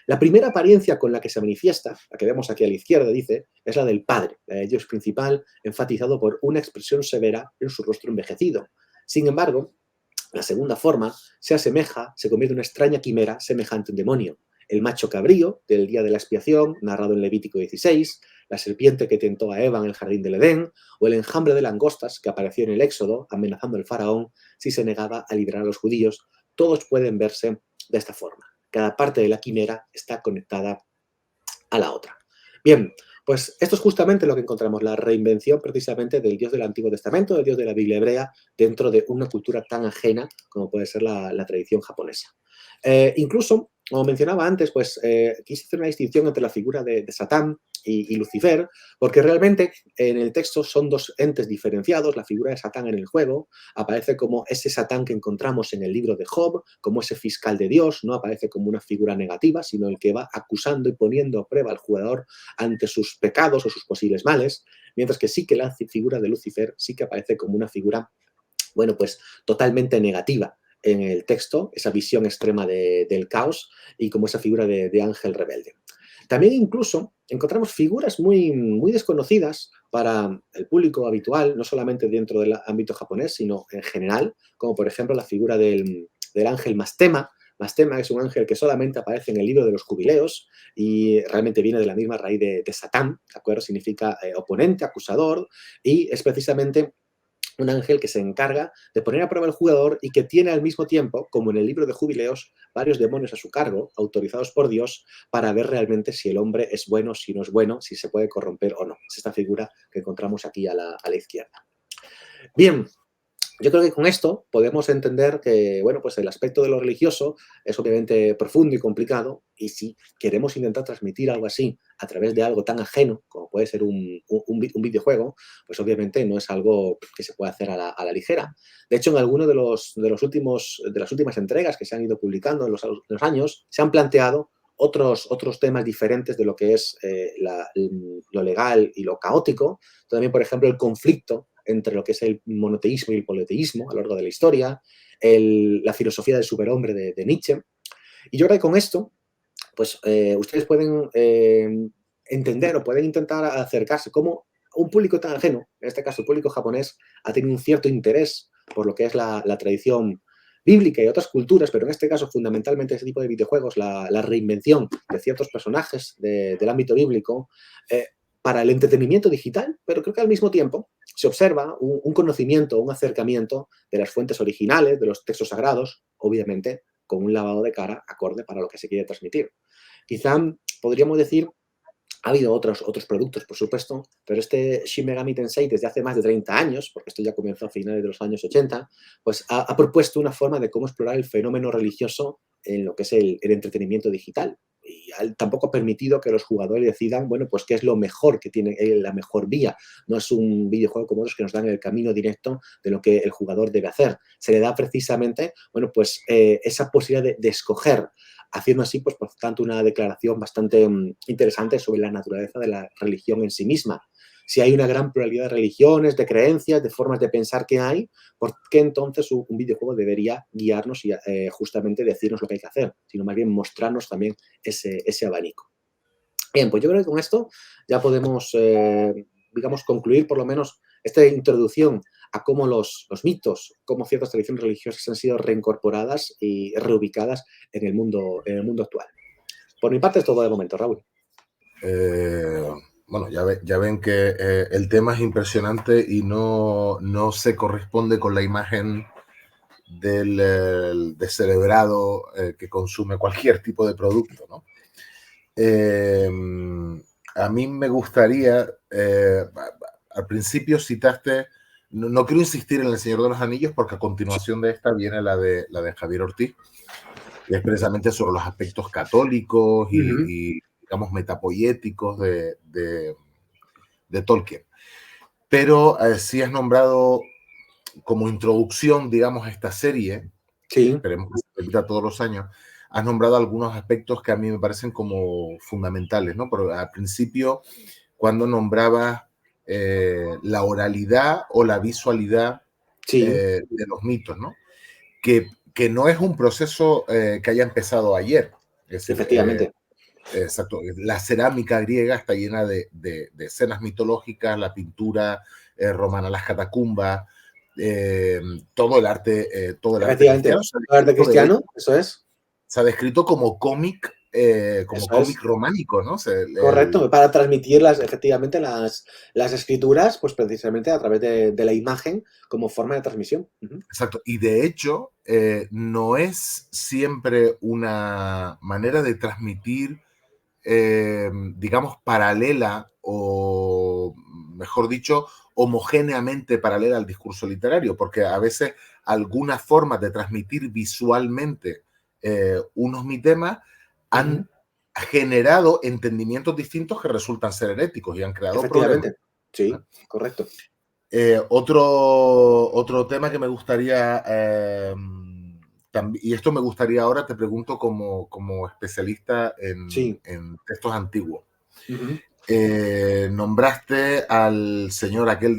La primera apariencia con la que se manifiesta, la que vemos aquí a la izquierda, dice, es la del Padre, la de Dios principal, enfatizado por una expresión severa en su rostro envejecido. Sin embargo, la segunda forma se asemeja, se convierte en una extraña quimera semejante a un demonio. El macho cabrío del día de la expiación, narrado en Levítico 16, la serpiente que tentó a Eva en el jardín del Edén, o el enjambre de langostas que apareció en el Éxodo, amenazando al faraón si se negaba a liberar a los judíos, todos pueden verse de esta forma. Cada parte de la quimera está conectada a la otra. Bien, pues esto es justamente lo que encontramos, la reinvención precisamente del Dios del Antiguo Testamento, del Dios de la Biblia hebrea, dentro de una cultura tan ajena como puede ser la tradición japonesa. Incluso, como mencionaba antes, pues quise hacer una distinción entre la figura de Satán y Lucifer, porque realmente en el texto son dos entes diferenciados. La figura de Satán en el juego aparece como ese Satán que encontramos en el libro de Job, como ese fiscal de Dios, no aparece como una figura negativa, sino el que va acusando y poniendo a prueba al jugador ante sus pecados o sus posibles males, mientras que sí que la figura de Lucifer sí que aparece como una figura, bueno, pues totalmente negativa en el texto, esa visión extrema del caos y como esa figura de ángel rebelde. También incluso encontramos figuras muy desconocidas para el público habitual, no solamente dentro del ámbito japonés, sino en general, como por ejemplo la figura del ángel Mastema. Mastema es un ángel que solamente aparece en el libro de los jubileos y realmente viene de la misma raíz de Satán, ¿de acuerdo? Significa oponente, acusador, y es precisamente un ángel que se encarga de poner a prueba al jugador y que tiene al mismo tiempo, como en el libro de jubileos, varios demonios a su cargo, autorizados por Dios, para ver realmente si el hombre es bueno, si no es bueno, si se puede corromper o no. Es esta figura que encontramos aquí a la izquierda. Bien, yo creo que con esto podemos entender que, bueno, pues el aspecto de lo religioso es obviamente profundo y complicado, y si queremos intentar transmitir algo así a través de algo tan ajeno como puede ser un videojuego, pues obviamente no es algo que se pueda hacer a la ligera. De hecho, en alguno de las últimas entregas que se han ido publicando en los años, se han planteado otros temas diferentes de lo que es lo legal y lo caótico. También, por ejemplo, el conflicto entre lo que es el monoteísmo y el politeísmo a lo largo de la historia, la filosofía del superhombre de Nietzsche. Y yo creo que con esto, pues ustedes pueden entender o pueden intentar acercarse cómo un público tan ajeno, en este caso el público japonés, ha tenido un cierto interés por lo que es la tradición bíblica y otras culturas, pero en este caso fundamentalmente ese tipo de videojuegos, la reinvención de ciertos personajes del ámbito bíblico, para el entretenimiento digital, pero creo que al mismo tiempo se observa un conocimiento, un acercamiento de las fuentes originales, de los textos sagrados, obviamente con un lavado de cara acorde para lo que se quiere transmitir. Quizá podríamos decir, ha habido otros productos, por supuesto, pero este Shin Megami Tensei desde hace más de 30 años, porque esto ya comenzó a finales de los años 80, pues ha propuesto una forma de cómo explorar el fenómeno religioso en lo que es el entretenimiento digital. Y tampoco ha permitido que los jugadores decidan, bueno, pues qué es lo mejor que tiene la mejor vía. No es un videojuego como otros que nos dan el camino directo de lo que el jugador debe hacer. Se le da precisamente, bueno, pues esa posibilidad de escoger, haciendo así, pues por tanto, una declaración bastante interesante sobre la naturaleza de la religión en sí misma. Si hay una gran pluralidad de religiones, de creencias, de formas de pensar que hay, ¿por qué entonces un videojuego debería guiarnos y justamente decirnos lo que hay que hacer? Sino más bien mostrarnos también ese abanico. Bien, pues yo creo que con esto ya podemos digamos, concluir por lo menos esta introducción a cómo los mitos, cómo ciertas tradiciones religiosas han sido reincorporadas y reubicadas en el mundo actual. Por mi parte es todo de momento, Raúl. Bueno, ya ven que el tema es impresionante y no se corresponde con la imagen del descerebrado que consume cualquier tipo de producto, ¿no? A mí me gustaría, al principio citaste, no quiero insistir en El Señor de los Anillos porque a continuación de esta viene la de Javier Ortiz, que es precisamente sobre los aspectos católicos y digamos, metapoéticos de Tolkien. Pero sí has nombrado como introducción, digamos, a esta serie, sí. que esperemos que se repita todos los años, has nombrado algunos aspectos que a mí me parecen como fundamentales, ¿no? Pero al principio, cuando nombrabas la oralidad o la visualidad de los mitos, ¿no? Que no es un proceso que haya empezado ayer. Es decir, efectivamente. Exacto. La cerámica griega está llena de escenas mitológicas, la pintura romana, las catacumbas, todo el arte cristiano. El arte cristiano, eso es. Se ha descrito como cómic, románico, ¿no? Correcto, para transmitir efectivamente las escrituras, pues precisamente a través de la imagen como forma de transmisión. Exacto, y de hecho no es siempre una manera de transmitir digamos, paralela o, mejor dicho, homogéneamente paralela al discurso literario, porque a veces algunas formas de transmitir visualmente unos mitemas han generado entendimientos distintos que resultan ser heréticos y han creado problemas. Sí, correcto. Otro tema que me gustaría... y esto me gustaría ahora, te pregunto como especialista en textos antiguos. Nombraste al señor aquel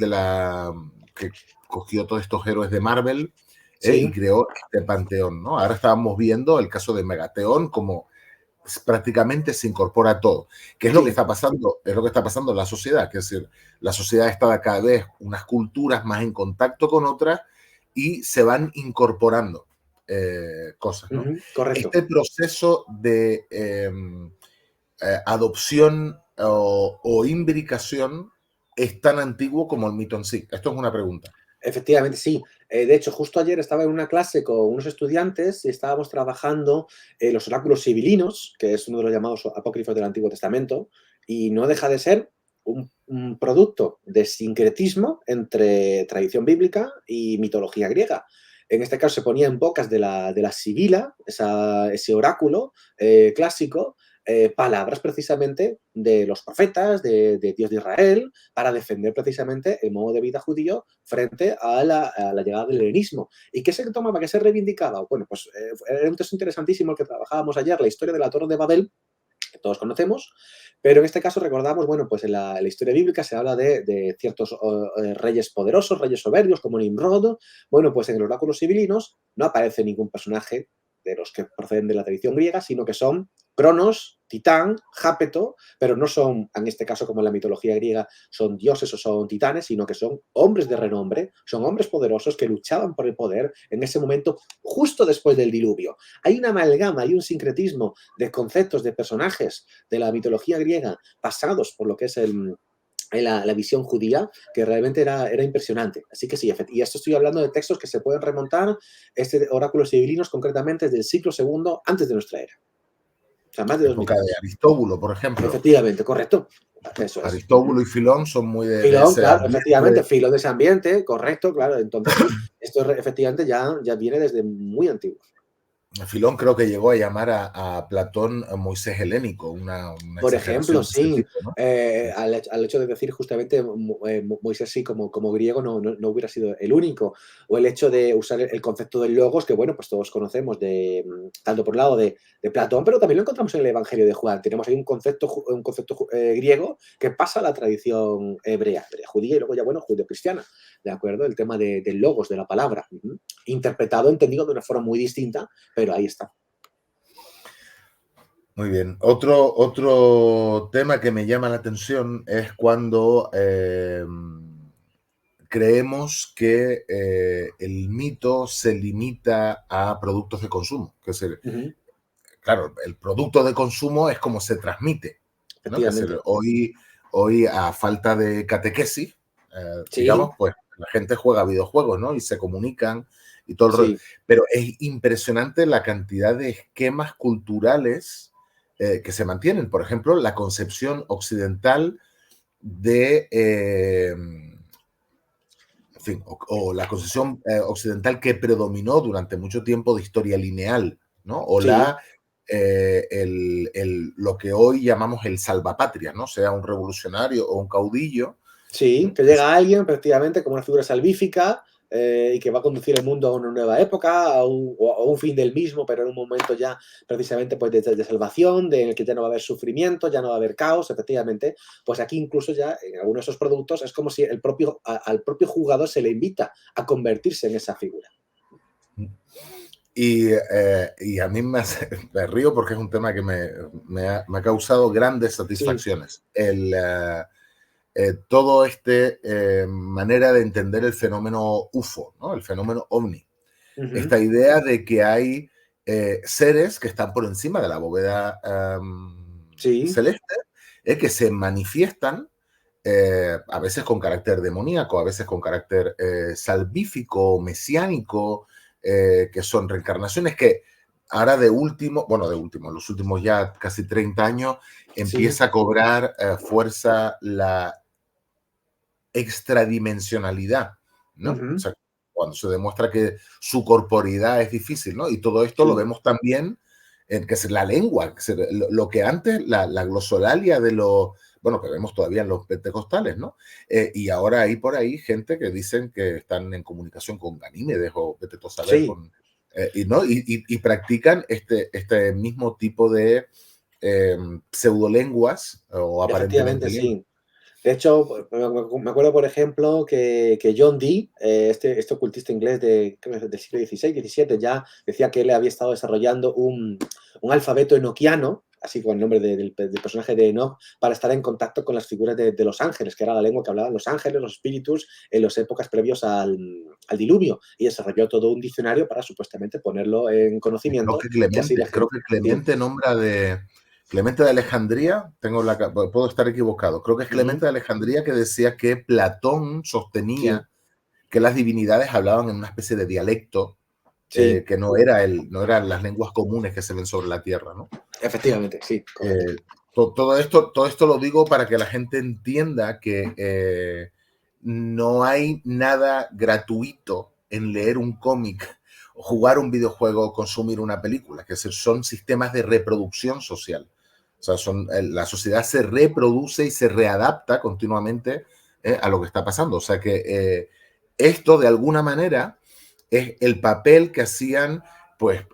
que cogió todos estos héroes de Marvel y creó este panteón, ¿no? Ahora estábamos viendo el caso de Megateón, como prácticamente se incorpora a todo. ¿Qué es lo que está pasando? Es lo que está pasando en la sociedad, que es decir, la sociedad está cada vez unas culturas más en contacto con otras y se van incorporando cosas, ¿no? Correcto. Este proceso de adopción o imbricación es tan antiguo como el mito en sí. Esto es una pregunta. Efectivamente, sí. De hecho, justo ayer estaba en una clase con unos estudiantes y estábamos trabajando los oráculos sibilinos, que es uno de los llamados apócrifos del Antiguo Testamento, y no deja de ser un producto de sincretismo entre tradición bíblica y mitología griega. En este caso se ponía en bocas de la sibila, ese oráculo clásico, palabras precisamente de los profetas, de Dios de Israel, para defender precisamente el modo de vida judío frente a la llegada del helenismo. ¿Y qué se tomaba? ¿Qué se reivindicaba? Bueno, pues era un texto interesantísimo el que trabajábamos ayer, la historia de la Torre de Babel, que todos conocemos, pero en este caso recordamos, bueno, pues en la historia bíblica se habla de ciertos reyes poderosos, reyes soberbios, como Nimrod. Bueno, pues en los oráculos sibilinos no aparece ningún personaje de los que proceden de la tradición griega, sino que son Cronos, Titán, Jápeto, pero no son, en este caso como en la mitología griega, son dioses o son titanes, sino que son hombres de renombre, son hombres poderosos que luchaban por el poder en ese momento justo después del diluvio. Hay una amalgama, hay un sincretismo de conceptos, de personajes de la mitología griega pasados por lo que es la visión judía, que realmente era impresionante. Así que sí, y esto estoy hablando de textos que se pueden remontar, oráculos sibilinos concretamente desde el siglo II antes de nuestra era. O sea, más de 2000 años. De Aristóbulo, por ejemplo. Efectivamente, correcto. Eso es. Aristóbulo y Filón son muy de Filón, claro, efectivamente, Filón de ese ambiente, correcto, claro. Entonces, esto efectivamente ya viene desde muy antiguo. Filón creo que llegó a llamar a Platón Moisés helénico, una por ejemplo, sí, tipo, ¿no? al hecho de decir justamente Moisés sí como griego no hubiera sido el único, o el hecho de usar el concepto del logos, que bueno, pues todos conocemos tanto por el lado de Platón, pero también lo encontramos en el Evangelio de Juan. Tenemos ahí un concepto griego que pasa a la tradición hebrea judía y luego ya, bueno, judeo-cristiana, ¿de acuerdo? El tema del logos, de la palabra, interpretado, entendido de una forma muy distinta, pero ahí está. Muy bien. Otro tema que me llama la atención es cuando creemos que el mito se limita a productos de consumo. Ujú, Claro, el producto de consumo es como se transmite, ¿no? efectivamente. Hoy a falta de catequesis, digamos, Sí, pues la gente juega videojuegos, ¿no? Y se comunican y todo el rollo. sí, Pero es impresionante la cantidad de esquemas culturales que se mantienen. Por ejemplo, la concepción occidental de, en fin, o la concepción occidental que predominó durante mucho tiempo de historia lineal, ¿no? O sí. lo que hoy llamamos el salvapatria, ¿no? Sea un revolucionario o un caudillo. Sí, que llega alguien prácticamente como una figura salvífica y que va a conducir el mundo a una nueva época, a un fin del mismo, pero en un momento ya precisamente pues de salvación, en el que ya no va a haber sufrimiento, ya no va a haber caos, efectivamente. Pues aquí incluso ya en algunos de esos productos es como si al propio jugador se le invita a convertirse en esa figura. Y a mí me río porque es un tema que me ha causado grandes Sí, satisfacciones. Todo manera de entender el fenómeno UFO, ¿no? El fenómeno ovni. ujú, Esta idea de que hay seres que están por encima de la bóveda sí, celeste, que se manifiestan a veces con carácter demoníaco, a veces con carácter salvífico, mesiánico, que son reencarnaciones que ahora en los últimos ya casi 30 años sí, empieza a cobrar fuerza la extradimensionalidad, ¿no? O ujú, sea, cuando se demuestra que su corporidad es difícil, ¿no? Y todo esto lo sí, vemos también en que es la lengua, lo que antes, la glosolalia de los, bueno, que vemos todavía en los pentecostales, ¿no? Y ahora hay por ahí gente que dicen que están en comunicación con Ganímedes o vete tú a saber sí, con, y practican este mismo tipo de pseudolenguas o efectivamente aparentemente lenguas. sí. De hecho, me acuerdo, por ejemplo, que John Dee, este ocultista inglés creo que es del siglo XVI, XVII, ya decía que él había estado desarrollando un alfabeto enoquiano, así con el nombre del personaje de Enoch, para estar en contacto con las figuras de los ángeles, que era la lengua que hablaban los ángeles, los espíritus, en las épocas previos al diluvio. Y desarrolló todo un diccionario para supuestamente ponerlo en conocimiento y así la Creo gente. que Sí, Clemente nombra Clemente de Alejandría, puedo estar equivocado, creo que es ujú, Clemente de Alejandría que decía que Platón sí, sostenía que las divinidades hablaban en una especie de dialecto sí, que no eran las lenguas comunes que se ven sobre la Tierra, ¿no? efectivamente, sí, correcto. Todo esto lo digo para que la gente entienda que no hay nada gratuito en leer un cómic, jugar un videojuego, consumir una película, que son sistemas de reproducción social. O sea, la sociedad se reproduce y se readapta continuamente a lo que está pasando. O sea que esto de alguna manera es el papel que hacían pues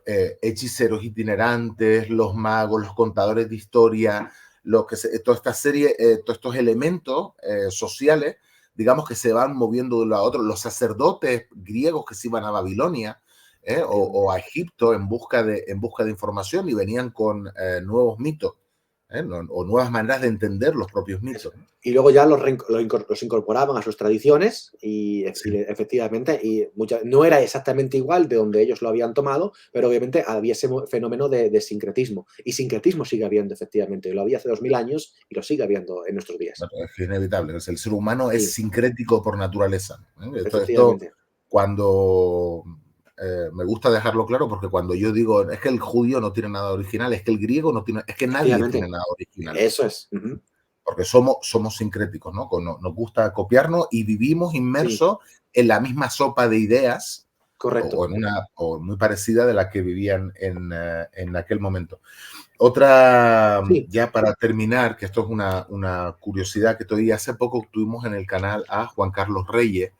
hechiceros itinerantes, los magos, los contadores de historia, toda esta serie, todos estos elementos sociales, digamos que se van moviendo de un lado a otro. Los sacerdotes griegos que se iban a Babilonia o a Egipto en busca de información y venían con nuevos mitos o nuevas maneras de entender los propios Eso. mitos, ¿no? Y luego ya los incorporaban a sus tradiciones Sí, efectivamente, no era exactamente igual de donde ellos lo habían tomado, pero obviamente había ese fenómeno de sincretismo. Y sincretismo sigue habiendo, efectivamente. Lo había hace 2000 años y lo sigue habiendo en nuestros días. bueno, es inevitable. El ser humano es Sí, sincrético por naturaleza. Esto efectivamente. cuando me gusta dejarlo claro, porque cuando yo digo es que el judío no tiene nada original, es que el griego no tiene, es que nadie tiene Efectivamente. nada original, Eso es. Ujú. porque somos sincréticos, ¿no? Nos gusta copiarnos y vivimos Sí, inmersos en la misma sopa de ideas correcto. o muy parecida de la que vivían en aquel momento. Otra, Sí. ya para terminar, que esto es una curiosidad que todavía hace poco tuvimos en el canal a Juan Carlos Reyes,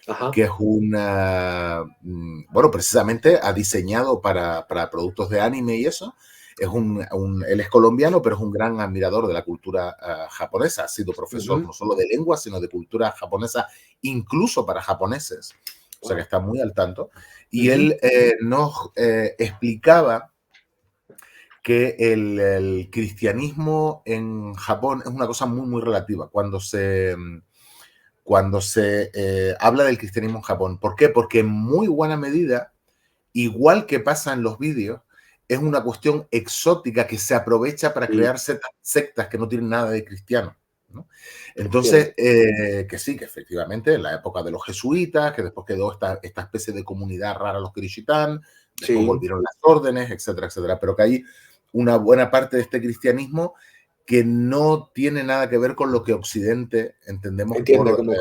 Ajá. que es bueno, precisamente ha diseñado para productos de anime y eso. Él es colombiano, pero es un gran admirador de la cultura japonesa. Ha sido profesor Ujú. no solo de lengua, sino de cultura japonesa, incluso para japoneses. O sea que Wow. está muy al tanto. Y Ujú. él nos explicaba que el cristianismo en Japón es una cosa muy, muy relativa cuando se habla del cristianismo en Japón. ¿Por qué? Porque en muy buena medida, igual que pasa en los vídeos, es una cuestión exótica que se aprovecha para Sí, crear sectas que no tienen nada de cristiano, ¿no? Entonces, que sí, que efectivamente en la época de los jesuitas, que después quedó esta especie de comunidad rara, los Kirishitán, después sí, volvieron las órdenes, etcétera, etcétera, pero que hay una buena parte de este cristianismo que no tiene nada que ver con lo que Occidente entendemos entiende como...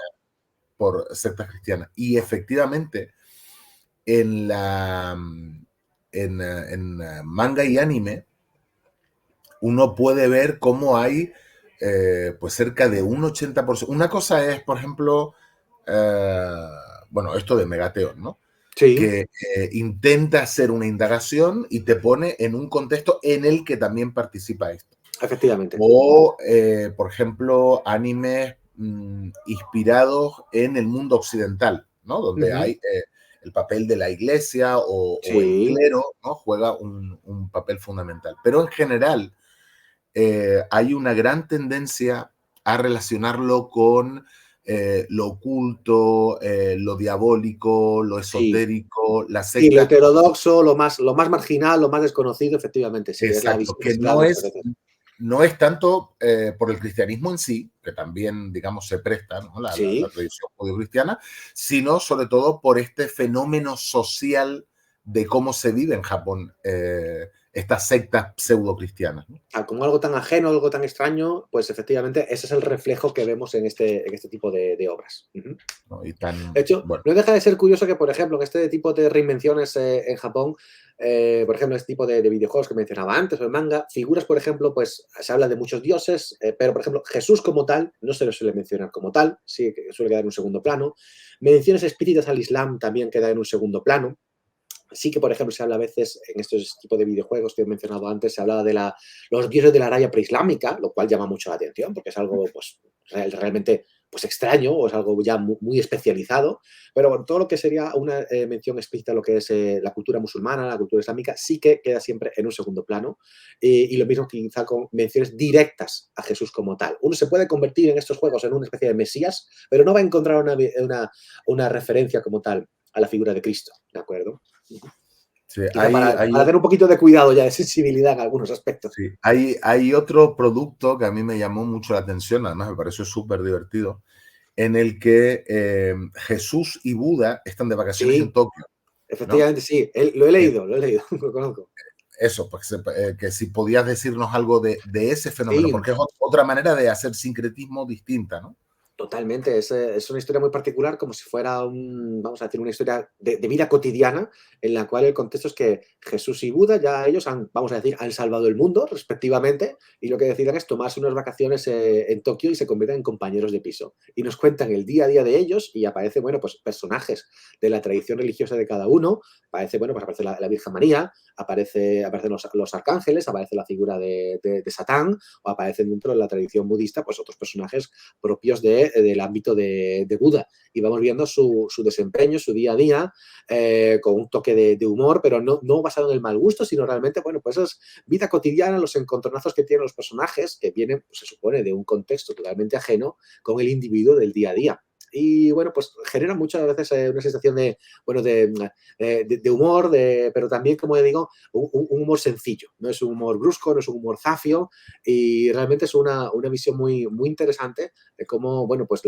por sectas cristianas. Y efectivamente, en la en manga y anime, uno puede ver cómo hay pues cerca de un 80%. Una cosa es, por ejemplo, bueno, esto de Megateon, ¿no? Sí, Que intenta hacer una indagación y te pone en un contexto en el que también participa esto. efectivamente. O, por ejemplo, animes inspirados en el mundo occidental, ¿no? Donde hay el papel de la iglesia o el Sí, clero, ¿no? Juega un papel fundamental. Pero en general hay una gran tendencia a relacionarlo con lo oculto, lo diabólico, lo sí. esotérico, la Sí, lo secta. heterodoxo, lo más marginal, lo más desconocido, efectivamente, sí, es la Exacto, visión que que se le da muchas veces. no es tanto por el cristianismo en sí, que también, digamos, se presta, ¿no? La Sí, tradición judio-cristiana, sino sobre todo por este fenómeno social de cómo se vive en Japón estas sectas pseudo-cristianas, ¿no? como algo tan ajeno, algo tan extraño, pues efectivamente ese es el reflejo que vemos en este tipo de obras. Ujú. ¿No? Y De tan, hecho, bueno, no deja de ser curioso que, por ejemplo, en este tipo de reinvenciones en Japón, por ejemplo, este tipo de videojuegos que mencionaba antes o el manga, figuras, por ejemplo, pues se habla de muchos dioses, pero, por ejemplo, Jesús como tal no se lo suele mencionar como tal, sí que suele quedar en un segundo plano. Menciones espíritas al Islam también queda en un segundo plano. Sí que, por ejemplo, se habla a veces en estos tipos de videojuegos que he mencionado antes, se hablaba de los dioses de la raya preislámica, lo cual llama mucho la atención porque es algo pues, realmente pues, extraño o es algo ya muy especializado. Pero bueno, todo lo que sería una mención explícita a lo que es la cultura musulmana, la cultura islámica, sí que queda siempre en un segundo plano. Y lo mismo quizá con menciones directas a Jesús como tal. Uno se puede convertir en estos juegos en una especie de mesías, pero no va a encontrar una referencia como tal a la figura de Cristo, ¿de acuerdo? sí, Quizá para tener un poquito de cuidado ya, de sensibilidad en algunos aspectos. sí, hay otro producto que a mí me llamó mucho la atención, además me pareció súper divertido, en el que Jesús y Buda están de vacaciones en Sí, Tokio, ¿no? efectivamente, sí. Eh, Lo he leído, lo conozco. Eso, pues, que si podías decirnos algo de ese fenómeno, Sí, porque es otra manera de hacer sincretismo distinta, ¿no? totalmente, es una historia muy particular, como si fuera vamos a decir, una historia de vida cotidiana, en la cual el contexto es que Jesús y Buda ya ellos han, vamos a decir, han salvado el mundo, respectivamente, y lo que deciden es tomarse unas vacaciones en Tokio y se convierten en compañeros de piso. Y nos cuentan el día a día de ellos y aparecen, bueno, pues personajes de la tradición religiosa de cada uno, aparece, bueno, pues aparece la Virgen María, aparecen los arcángeles, aparece la figura de Satán, o aparecen dentro de la tradición budista, pues otros personajes propios del ámbito de Buda. Y vamos viendo su desempeño, su día a día, con un toque de humor, pero no basado en el mal gusto, sino realmente, bueno, pues es vida cotidiana, los encontronazos que tienen los personajes, que vienen, pues, se supone, de un contexto totalmente ajeno con el individuo del día a día. Y bueno, pues genera muchas veces una sensación de, bueno, de humor, pero también, como digo, un humor sencillo. No es un humor brusco, no es un humor zafio, y realmente es una visión muy interesante de cómo, bueno, pues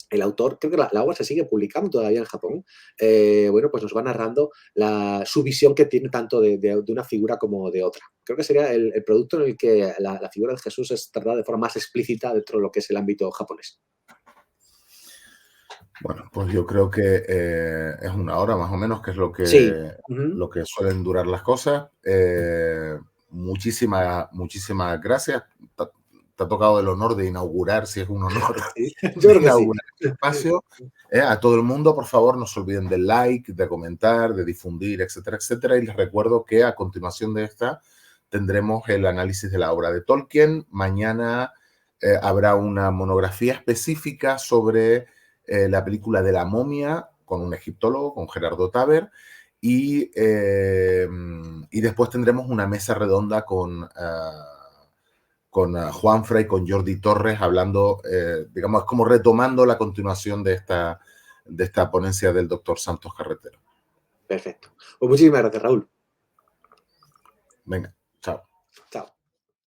el autor, creo que la obra se sigue publicando todavía en Japón, bueno, pues nos va narrando su visión que tiene tanto de una figura como de otra. Creo que sería el producto en el que la figura de Jesús es tratada de forma más explícita dentro de lo que es el ámbito japonés. Bueno, pues yo creo que es una hora más o menos, que es Sí. Ujú. lo que suelen durar las cosas. Muchísimas gracias. Te ha tocado el honor de inaugurar, si es un honor, Sí, yo de creo que sí. inaugurar este espacio. A todo el mundo, por favor, no se olviden del like, de comentar, de difundir, etcétera, etcétera. Y les recuerdo que a continuación de esta tendremos el análisis de la obra de Tolkien. Mañana habrá una monografía específica sobre la película de la momia con un egiptólogo, con Gerardo Taber. y después tendremos una mesa redonda con Juanfra y con Jordi Torres hablando, digamos, como retomando la continuación de esta ponencia del doctor Santos Carretero. Perfecto. Pues muchísimas gracias, Raúl. Venga, chao. Chao.